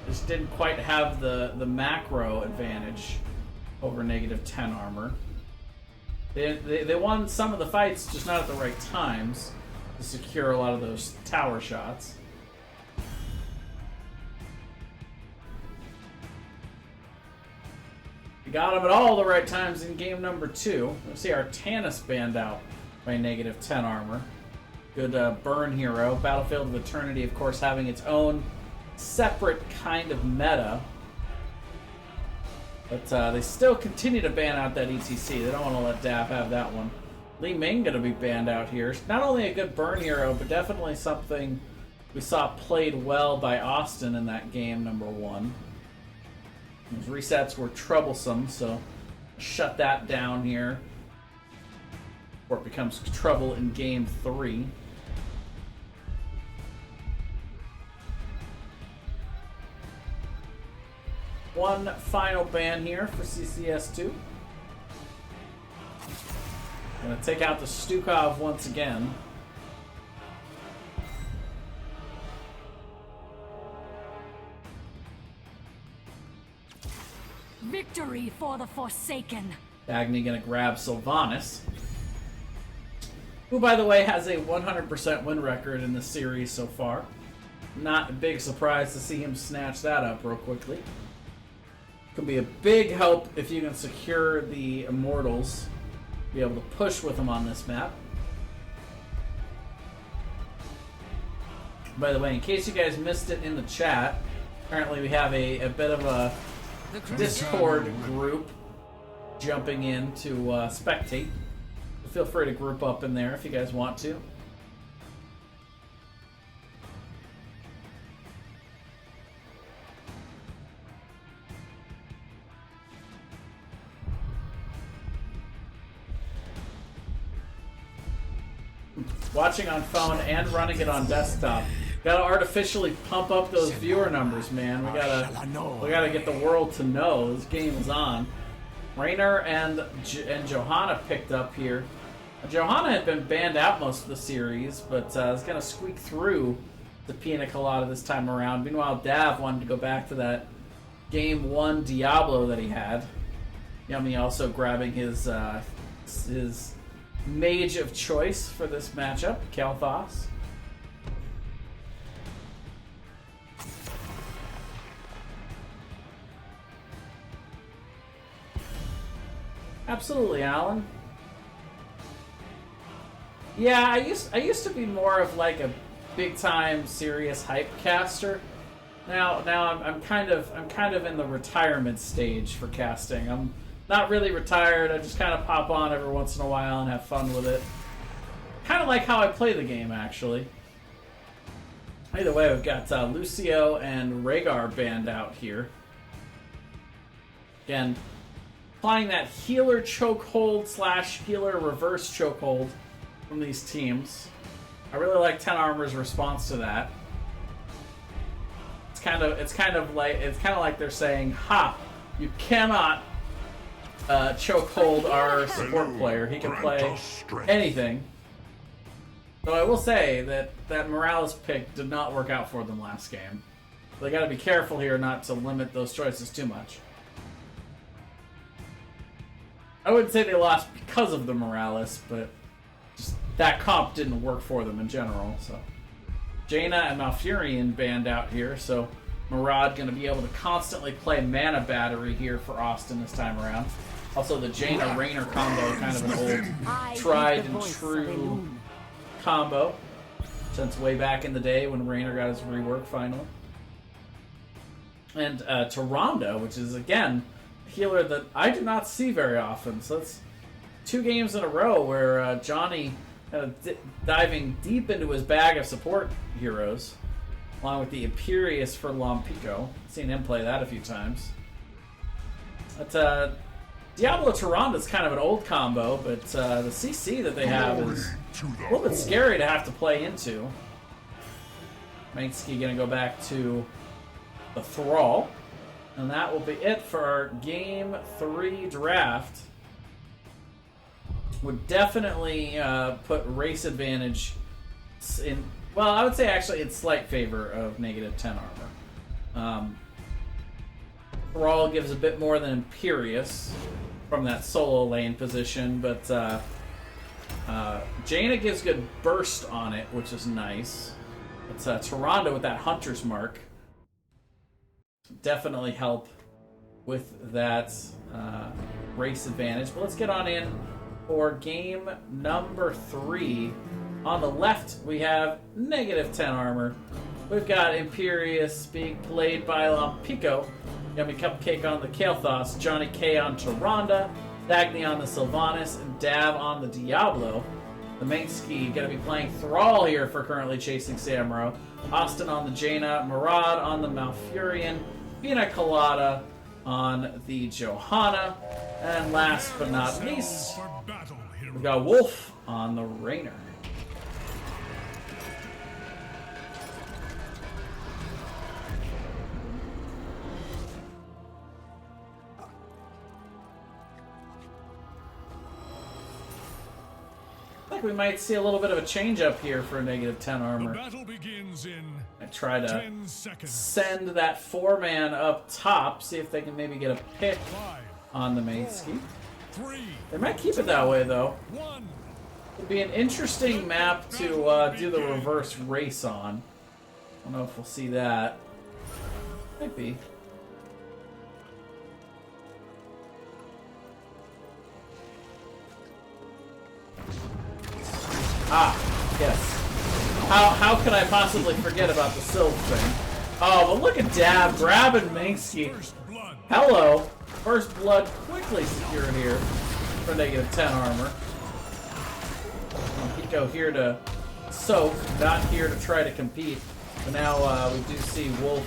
Just didn't quite have the macro advantage over -10 armor. They won some of the fights, just not at the right times to secure a lot of those tower shots. We got them at all the right times in game number 2. Let's see Artanis banned out by -10 armor. Good burn hero. Battlefield of Eternity, of course, having its own separate kind of meta. But they still continue to ban out that ETC. They don't want to let Dav have that one. Li Ming going to be banned out here. Not only a good burn hero, but definitely something we saw played well by Austin in that game number 1. Those resets were troublesome, so shut that down here before it becomes trouble in game 3. One final ban here for CCS2. Gonna take out the Stukov once again. Victory for the Forsaken. Dagny gonna grab Sylvanas, who, by the way, has a 100% win record in the series so far. Not a big surprise to see him snatch that up real quickly. Could be a big help if you can secure the Immortals. Be able to push with them on this map. By the way, in case you guys missed it in the chat, apparently we have a bit of a Discord group jumping in to spectate. Feel free to group up in there if you guys want to. Watching on phone and running it on desktop. Gotta artificially pump up those viewer numbers, man. We gotta get the world to know this game is on. Raynor and Johanna picked up here. Johanna had been banned out most of the series, but is gonna squeak through the Pina Colada this time around. Meanwhile, Dav wanted to go back to that game 1 Diablo that he had. Yummy also grabbing his mage of choice for this matchup, Kalthos. Absolutely, Alan. Yeah, I used to be more of like a big time serious hype caster. Now I'm kind of in the retirement stage for casting. I'm not really retired. I just kind of pop on every once in a while and have fun with it. Kind of like how I play the game, actually. Either way, we've got Lucio and Rhaegar banned out here. Again, applying that healer chokehold / healer reverse chokehold from these teams. I really like 10 Armor's response to that. It's kind of like they're saying, "Ha! You cannot chokehold our support player. He can play anything." Though I will say that Morales pick did not work out for them last game. So they got to be careful here not to limit those choices too much. I wouldn't say they lost because of the Morales, but just that comp didn't work for them in general. So Jaina and Malfurion banned out here, so Murad going to be able to constantly play Mana Battery here for Austin this time around. Also, the Jaina Rainer combo, kind of an old, tried and true combo since way back in the day when Rainer got his rework finally. And Tyrande, which is, again, a healer that I do not see very often. So that's 2 games in a row where Johnny diving deep into his bag of support heroes, along with the Imperious for Lompico. Seen him play that a few times. But Diablo Tyrande is kind of an old combo, but the CC that they have is a little bit scary to have to play into. Mainsky going to go back to the Thrall, and that will be it for our Game 3 draft. Would definitely put race advantage in, well, I would say actually in slight favor of negative 10 armor. Thrall gives a bit more than Imperious from that solo lane position, but Jaina gives good burst on it, which is nice. It's Tyrande with that Hunter's Mark. Definitely help with that race advantage. But let's get on in for game number 3. On the left, we have negative 10 armor. We've got Imperious being played by Lompico, Yummy Cupcake on the Kael'thas, Johnny K on Tyrande, Dagny on the Sylvanas, and Dav on the Diablo. The Mainsky going to be playing Thrall here for currently chasing Samuro. Austin on the Jaina, Murad on the Malfurion, Pina Colada on the Johanna, and last but not least, we've got Wolf on the Rainer. We might see a little bit of a change up here for a negative 10 armor. I try to send that 4-man up top, see if they can maybe get a pick on the Mainsky. They might keep it that way though. It'd be an interesting map to do the reverse race on. I don't know if we'll see that. Might be. Ah, yes. How could I possibly forget about the Sylph thing? Oh, but look at Dav grabbing Mainsky. Hello. First blood quickly secured here for negative 10 armor. Pico here to soak, not here to try to compete. But now we do see Wolf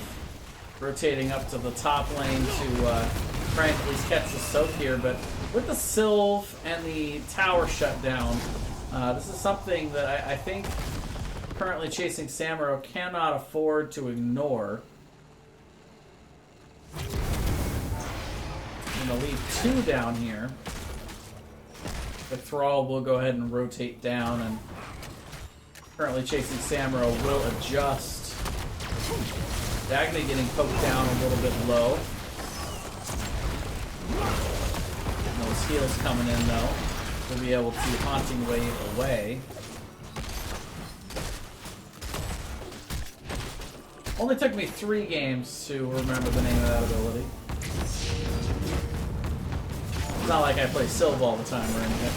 rotating up to the top lane to try and at least catch the soak here. But with the Sylph and the tower shut down, this is something that I think currently chasing Samuro cannot afford to ignore. I'm going to leave 2 down here. The Thrall will go ahead and rotate down, and currently chasing Samuro will adjust. Dagny getting poked down a little bit low. Those heals coming in though. We'll be able to Haunting Wave away. Only took me 3 games to remember the name of that ability. It's not like I play Sylv all the time or anything.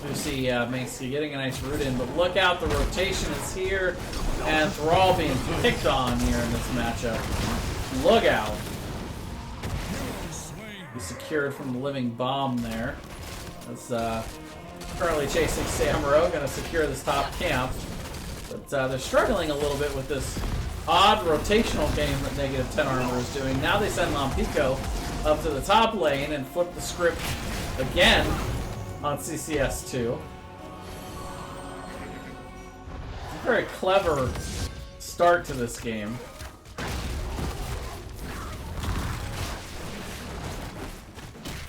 You see Mainsky getting a nice root in, but look out, the rotation is here, and Thrall being picked on here in this matchup. Look out. He's secured from the living bomb there. That's currently chasing Samuro, going to secure this top camp. But they're struggling a little bit with this odd rotational game that negative 10 armor is doing. Now they send Lompico up to the top lane and flip the script again on CCS2. It's a very clever start to this game.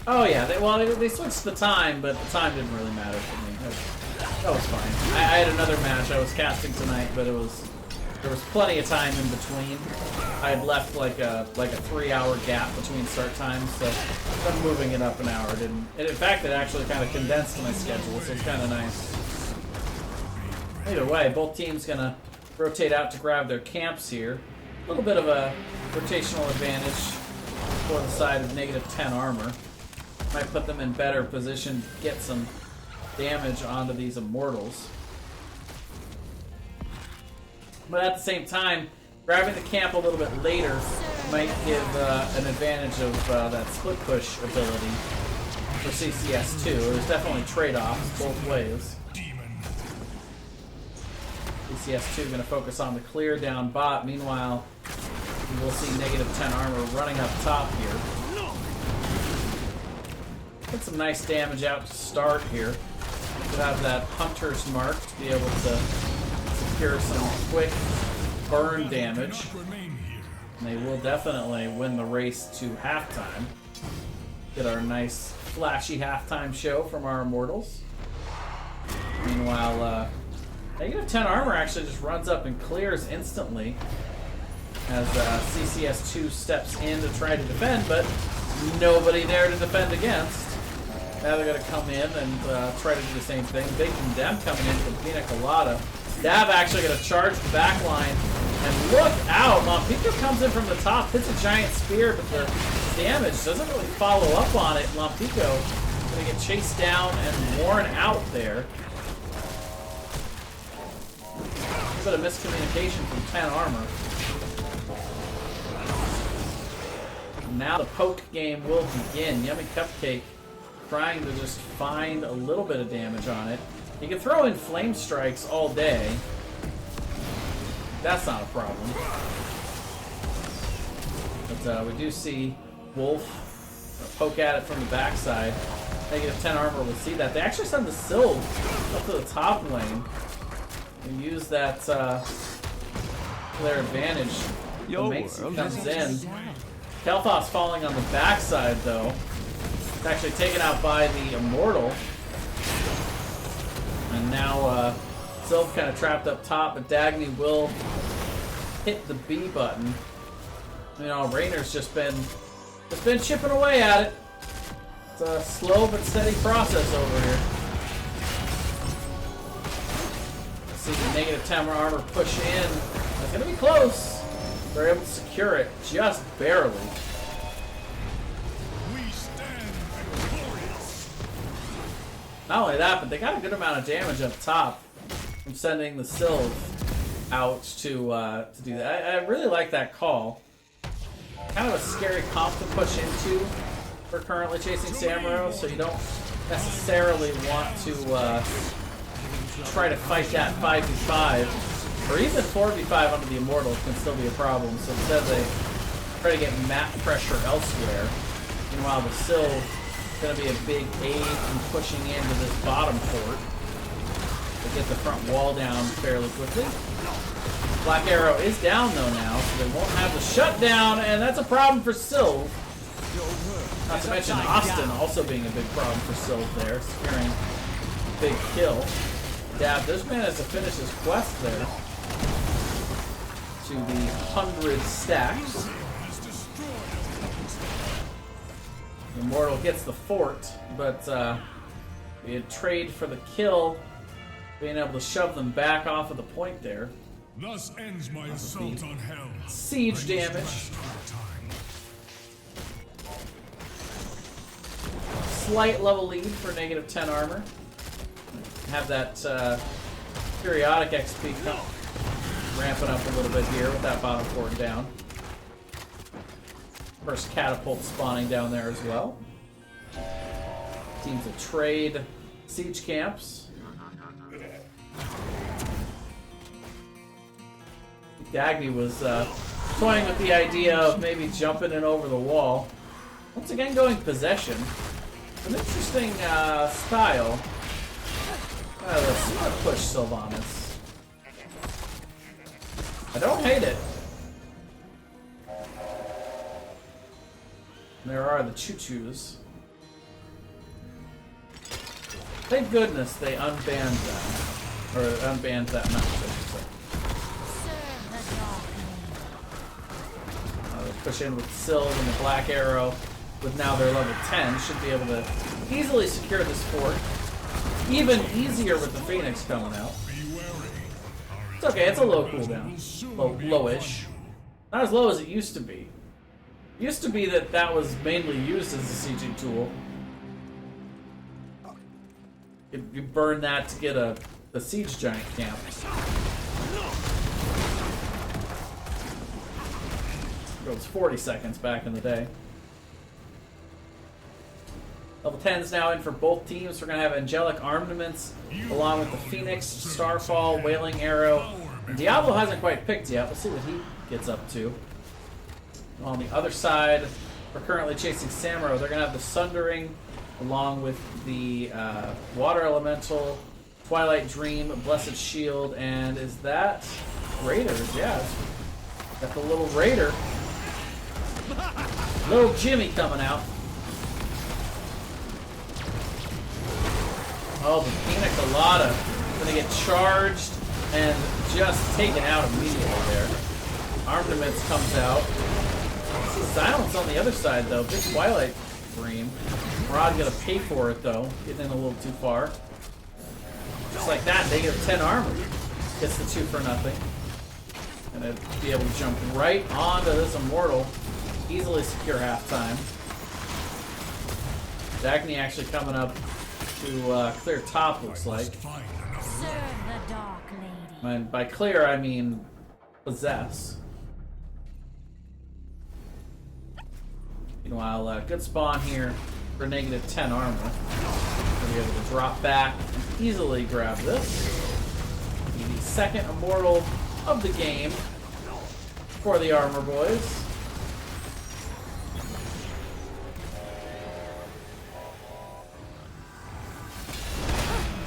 Oh yeah, they switched the time, but the time didn't really matter for me. That was fine. I had another match I was casting tonight, but there was plenty of time in between. I had left like a 3-hour gap between start times, so them moving it up an hour didn't. In fact, it actually kind of condensed my schedule, so it's kind of nice. Either way, both teams gonna rotate out to grab their camps here. A little bit of a rotational advantage for the side of -10 armor. Might put them in better position to get some damage onto these immortals. But at the same time, grabbing the camp a little bit later might give an advantage of that split push ability for CCS2. There's definitely trade-offs both ways. CCS2 going to focus on the clear down bot. Meanwhile, we'll see -10 armor running up top here. Get some nice damage out to start here. Could have that Hunter's Mark to be able to secure some quick burn damage. And they will definitely win the race to halftime. Get our nice flashy halftime show from our immortals. Meanwhile, -10 armor actually just runs up and clears instantly as CCS2 steps in to try to defend, but nobody there to defend against. Now they're going to come in and try to do the same thing. Big Condemn coming in from Pina Colada. Dav actually going to charge the back line. And look out! Lampico comes in from the top, hits a giant spear, but the damage doesn't really follow up on it. Lampico going to get chased down and worn out there. A bit of miscommunication from 10 armor. Now the poke game will begin. Yummy Cupcake trying to just find a little bit of damage on it. You can throw in flame strikes all day. That's not a problem. But we do see Wolf poke at it from the backside. -10 armor will see that. They actually send the Sylve up to the top lane and use that to their advantage. The Macy comes in. Kel'Thas falling on the backside though. It's actually taken out by the Immortal. And now Sylve kind of trapped up top, but Dagny will hit the B button. You know, Rainer's just been chipping away at it. It's a slow but steady process over here. Let's see the -10 armor push in. It's gonna be close. They're able to secure it just barely. Not only that, but they got a good amount of damage up top from sending the Sylve out to do that. I really like that call. Kind of a scary comp to push into for currently chasing Samuro, so you don't necessarily want to try to fight that 5v5, or even 4v5 under the Immortals can still be a problem, so instead they try to get map pressure elsewhere. Meanwhile, the Sylve is going to be a big aid in pushing into this bottom port to get the front wall down fairly quickly. Black Arrow is down though now, so they won't have the shutdown, and that's a problem for Sylve. Not to mention Austin also being a big problem for Sylve there, securing a big kill. Dav does manage to finish his quest there to the 100 stacks. The Immortal gets the fort, but we had trade for the kill, being able to shove them back off of the point there. Thus ends my assault on hell. Siege damage. Slight level lead for -10 armor. Have that periodic XP ramping up a little bit here with that bottom fort down. First catapult spawning down there as well. Teams will trade siege camps. Dagny was toying with the idea of maybe jumping in over the wall. Once again going possession. An interesting style. Let's push Sylvanas. I don't hate it. There are the choo-choos. Thank goodness they unbanned them. Or unbanned that map, I should say. Push in with Sylve and the Black Arrow with now their level 10. Should be able to easily secure this fort. Even easier with the Phoenix coming out. Be wary. okay. It's a low cooldown. Lowish. Not as low as it used to be. It used to be that was mainly used as a sieging tool. You burn that to get a siege giant camp. It was 40 seconds back in the day. Level 10 is now in for both teams. We're going to have angelic armaments along with the Phoenix, Starfall, Wailing Arrow. And Diablo hasn't quite picked yet. We'll see what he gets up to. On the other side, we're currently chasing Samuro. They're going to have the Sundering along with the Water Elemental, Twilight Dream, Blessed Shield, and is that Raiders? Yeah. Got the little Raider. Little Jimmy coming out. Oh, the Pina Colada. Gonna get charged and just taken out immediately there. Armaments comes out. Silence on the other side, though. Big Twilight Dream. Rod gonna pay for it, though. Getting in a little too far. Just like that, negative 10 armor. Gets the 2 for nothing. Gonna be able to jump right onto this Immortal. Easily secure halftime. Dagny actually coming up to clear top, looks like. Serve the Dark Lady. And by clear, I mean possess. Meanwhile, good spawn here for negative 10 armor. We'll be able to drop back and easily grab this. Be the second Immortal of the game for the Armor Boys.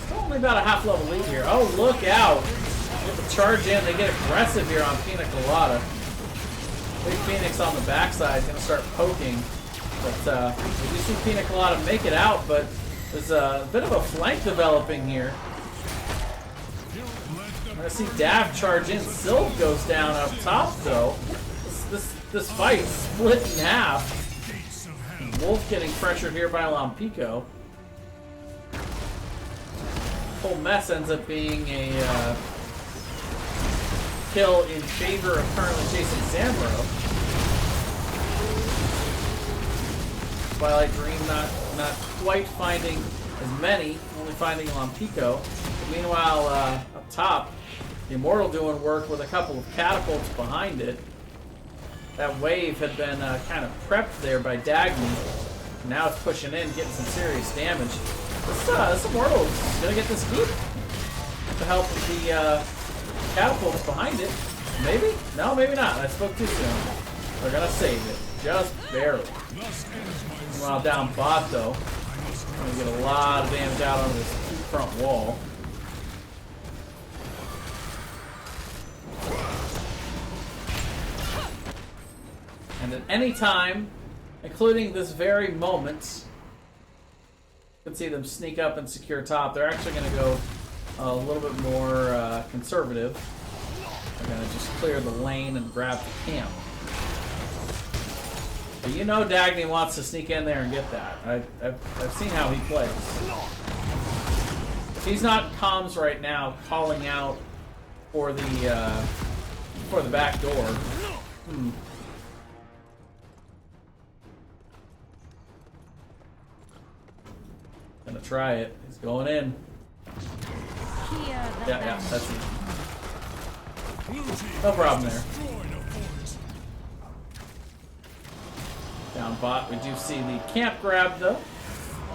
Still only about a half level lead here. Oh, look out! Get the charge in. They get aggressive here on Pina Colada. Big Phoenix on the backside is going to start poking. But we do see Pina Colada make it out, but there's a bit of a flank developing here. We're going to see Dav charge in. Sylve goes down up top, though. This fight split in half. Wolf getting pressured here by Lampico. Whole mess ends up being a kill in favor of currently chasing Samuro. Twilight Dream not quite finding as many, only finding Lampico. Meanwhile, up top, the Immortal doing work with a couple of catapults behind it. That wave had been kind of prepped there by Dagny. Now it's pushing in, getting some serious damage. This Immortal is going to get this keep with the help of the catapults behind it. Maybe? No, maybe not. I spoke too soon. They're going to save it. Just barely. Meanwhile, down bot, though. Going to get a lot of damage out on this front wall. And at any time, including this very moment, you can see them sneak up and secure top. They're actually going to go a little bit more conservative. They're going to just clear the lane and grab the camp. But you know Dagny wants to sneak in there and get that. I've seen how he plays. If he's not in comms right now, calling out for the back door. Gonna try it. He's going in. Yeah, that's it. No problem there. Down bot, we do see the camp grab though.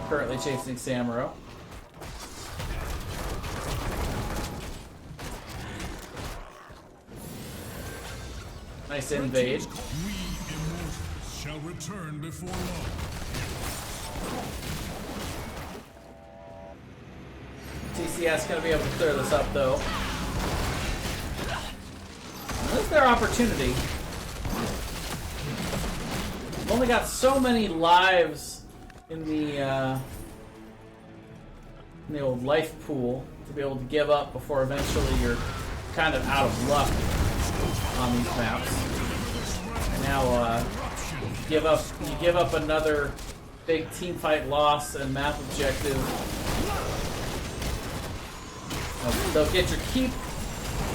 Currently chasing Samuro. Nice invade. We immortals shall return before long. TCS gonna be able to clear this up though. This is their opportunity. We've only got so many lives in the old life pool to be able to give up before eventually you're kind of out of luck on these maps. And now you give up another big team fight loss and map objective. They'll get your keep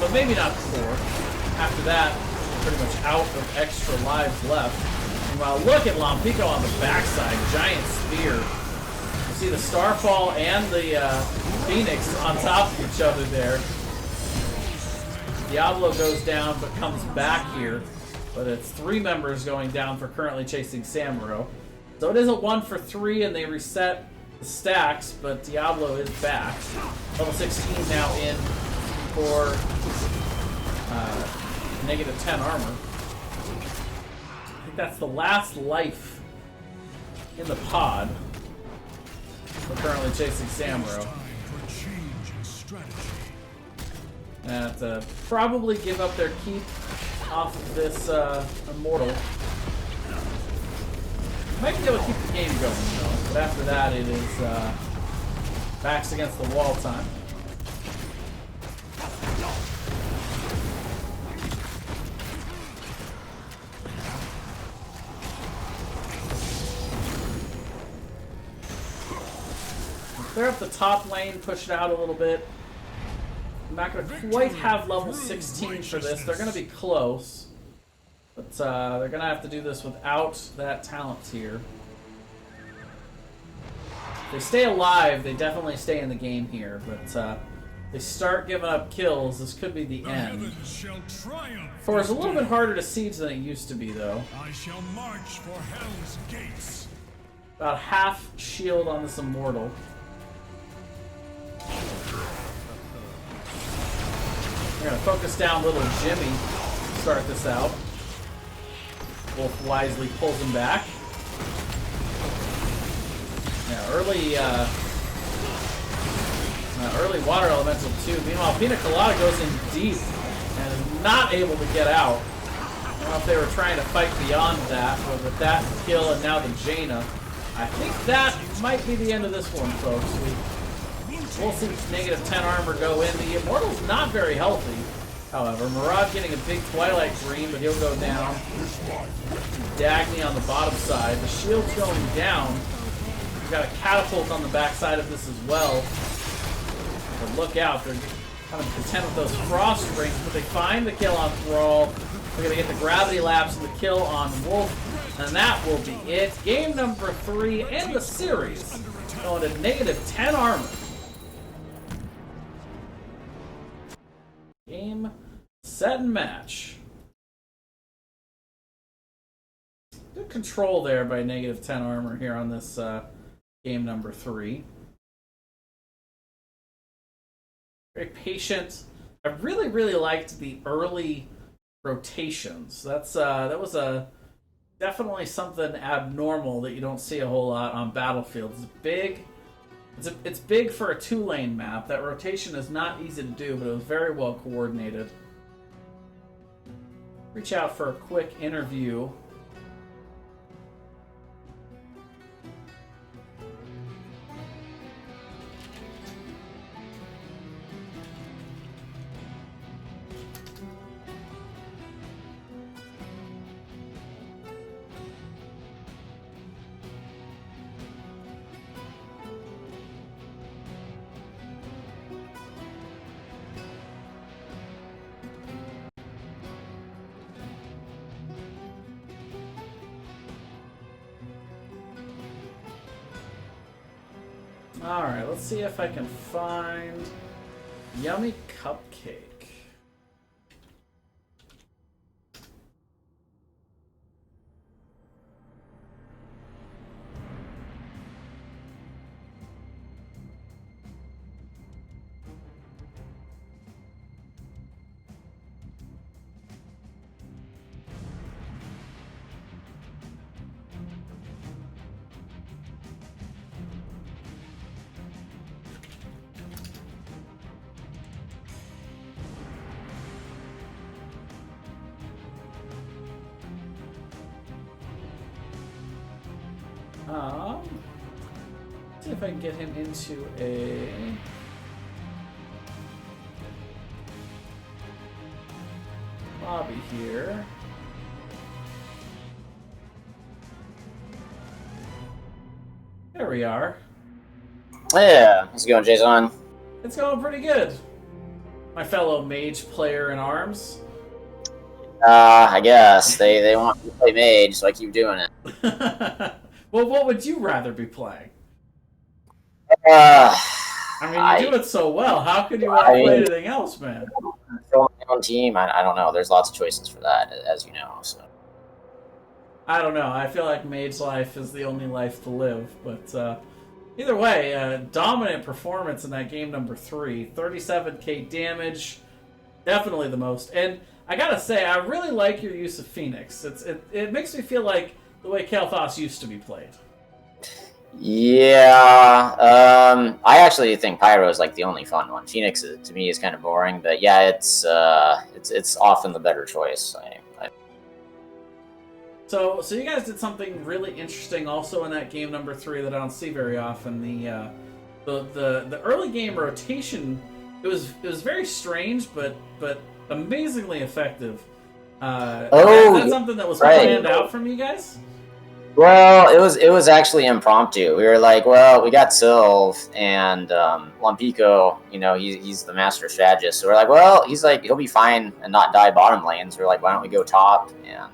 but maybe not before. After that, pretty much out of extra lives left. Meanwhile, look at Lompico on the backside. Giant spear. You see the Starfall and the Phoenix on top of each other there. Diablo goes down but comes back here. But it's 3 members going down for currently chasing Samuro. So it is a 1 for 3 and they reset the stacks, but Diablo is back. Level 16 now in for negative 10 armor. I think that's the last life in the pod. We're currently chasing Samuro. And probably give up their keep off of this Immortal. Might be able to keep the game going though, but after that it is backs against the wall time. Clear up the top lane, push it out a little bit. I'm not going to quite have level 16 for this. They're going to be close. But they're going to have to do this without that talent tier. If they stay alive, they definitely stay in the game here. But they start giving up kills, this could be the end. For it's a little bit harder to siege than it used to be, though. I shall march for Hell's gates. About half shield on this Immortal. We're going to focus down little Jimmy to start this out. Wolf wisely pulls him back. Yeah, early water elemental too. Meanwhile, Pina Colada goes in deep and is not able to get out. I don't know if they were trying to fight beyond that, but with that kill and now the Jaina, I think that might be the end of this one, folks. We'll see negative 10 armor go in. The Immortal's not very healthy. However, Murad getting a big Twilight Dream, but he'll go down. Dagny on the bottom side. The shield's going down. We've got a catapult on the backside of this as well. But look out, they're kind of content with those frost rings, but they find the kill on Thrall. We're going to get the gravity lapse and the kill on Wolf, and that will be it. Game number 3 in the series, going to negative 10 armor. Game, set, and match. Good control there by negative 10 armor here on this game number 3. Very patient. I really, really liked the early rotations. That was definitely something abnormal that you don't see a whole lot on Battlefield. It's big. It's big for a 2-lane map. That rotation is not easy to do, but it was very well coordinated. Reach out for a quick interview. Alright, let's see if I can find Yummy Cupcake. See if I can get him into a lobby here. There we are. Yeah, how's it going, Jason? It's going pretty good. my fellow mage player in arms. I guess they want me to play mage, so I keep doing it. Well, what would you rather be playing? Uh, I mean, you do it so well. How could you want to play anything else, man? Control my own team. I don't know. There's lots of choices for that, as you know. So. I don't know. I feel like mage life is the only life to live. But either way, dominant performance in that game number 3. 37k damage. Definitely the most. And I gotta say, I really like your use of Phoenix. It makes me feel like the way Kael'thas used to be played. Yeah, I actually think Pyro is like the only fun one. Phoenix to me is kind of boring, but yeah, it's often the better choice. So you guys did something really interesting also in that game number 3 that I don't see very often. The early game rotation, it was very strange, but amazingly effective. That's something that was planned out from you guys. Well, it was actually impromptu. We were like, well, we got Sylve and Lompico, he's the master strategist. So we're like, well, he'll be fine and not die bottom lane. So we're like, why don't we go top and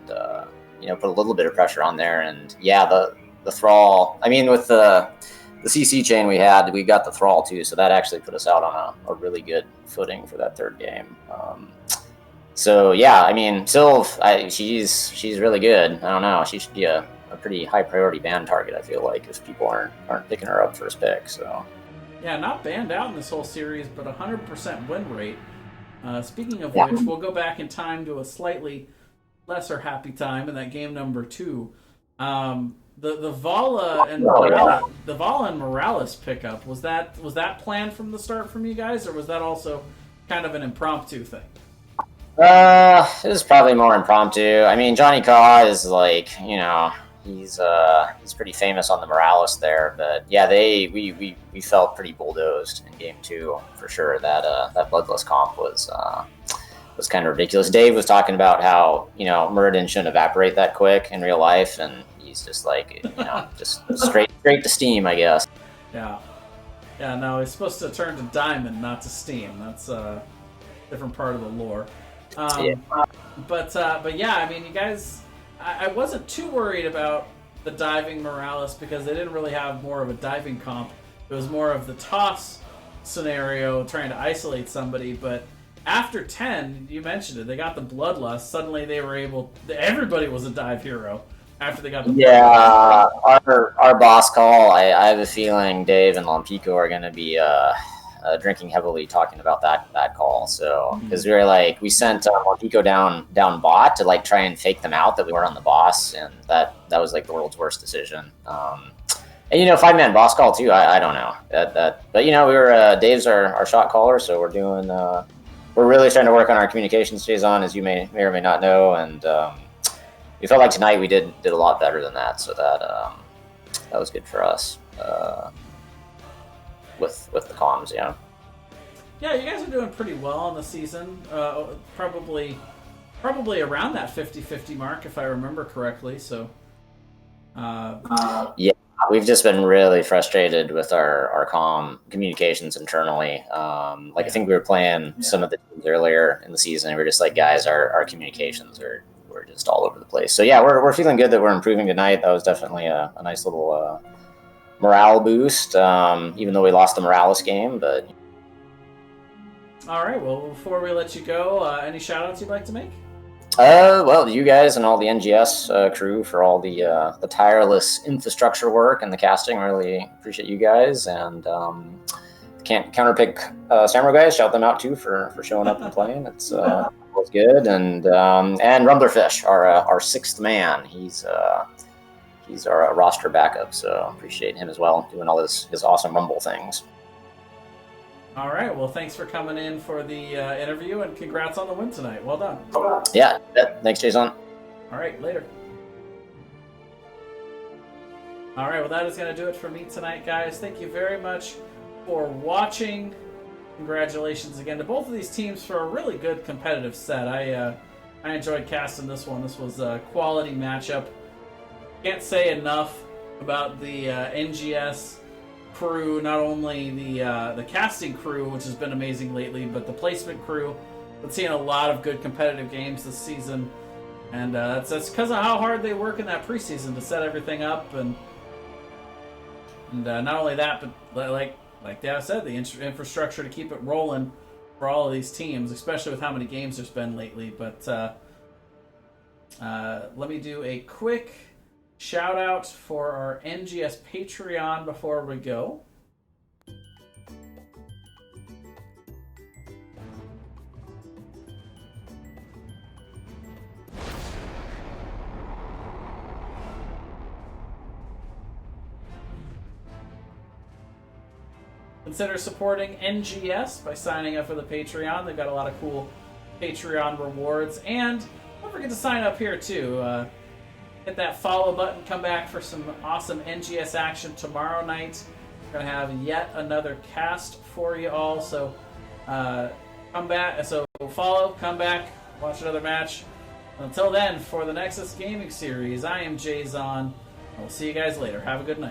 put a little bit of pressure on there. And yeah, the Thrall. I mean, with the CC chain we got the Thrall too. So that actually put us out on a really good footing for that third game. So yeah, I mean, Sylve, she's really good. I don't know, she should be a pretty high priority ban target, I feel like, if people aren't picking her up first pick. So yeah, not banned out in this whole series, but 100% win rate. Speaking of which, we'll go back in time to a slightly lesser happy time in that game number 2. The Vala and Morales pickup, was that planned from the start from you guys, or was that also kind of an impromptu thing? It was probably more impromptu. I mean, Johnny Caw is like, he's pretty famous on the Morales there, but yeah, we felt pretty bulldozed in game 2 for sure. That Bloodless comp was kind of ridiculous. Dave was talking about how Muradin shouldn't evaporate that quick in real life, and he's just like just straight to steam, I guess. Yeah, no, he's supposed to turn to diamond, not to steam. That's a different part of the lore. But yeah, I mean, you guys, I wasn't too worried about the diving Morales because they didn't really have more of a diving comp. It was more of the toss scenario, trying to isolate somebody. But after 10, you mentioned it, they got the Bloodlust. Suddenly they were everybody was a dive hero after they got the Bloodlust. Our boss call, I have a feeling Dave and Lompico are going to be drinking heavily talking about that call. So because we sent Lompico down bot to like try and fake them out that we weren't on the boss, and that was like the world's worst decision. And 5-man boss call too. I don't know but we were Dave's our shot caller, so we're doing we're really trying to work on our communications, Jason, as you may or may not know, and we felt like tonight we did a lot better than that, so that was good for us. With the comms, yeah. Yeah, you guys are doing pretty well in the season. Probably around that 50-50 mark, if I remember correctly. So, yeah, we've just been really frustrated with our comm communications internally. I think we were playing some of the teams earlier in the season, and we we're just like, guys, our communications we're just all over the place. So yeah, we're feeling good that we're improving tonight. That was definitely a nice little morale boost, even though we lost the Morales game. But all right, well, before we let you go, any shout outs you'd like to make? Well, you guys and all the NGS crew for all the tireless infrastructure work and the casting. Really appreciate you guys, and can't counterpick Samuro guys. Shout them out too for showing up and playing. It's was good, and Rumblerfish, our sixth man. He's our roster backup, so appreciate him as well, doing all his awesome Rumble things. All right, well, thanks for coming in for the interview, and congrats on the win tonight. Well done. Yeah, thanks, Jason. All right, later. All right, well, that is going to do it for me tonight, guys. Thank you very much for watching. Congratulations again to both of these teams for a really good competitive set. I enjoyed casting this one. This was a quality matchup. Can't say enough about the NGS crew, not only the casting crew, which has been amazing lately, but the placement crew. Been seeing a lot of good competitive games this season, and that's because of how hard they work in that preseason to set everything up, and not only that, but like Dad said, the infrastructure to keep it rolling for all of these teams, especially with how many games there's been lately. But let me do a quick shout out for our NGS Patreon before we go. Consider supporting NGS by signing up for the Patreon. They've got a lot of cool Patreon rewards. And don't forget to sign up here, too. Hit that follow button. Come back for some awesome NGS action tomorrow night. We're going to have yet another cast for you all. So come back. So follow, come back, watch another match. Until then, for the Nexus Gaming Series, I am Jayzon. We'll see you guys later. Have a good night.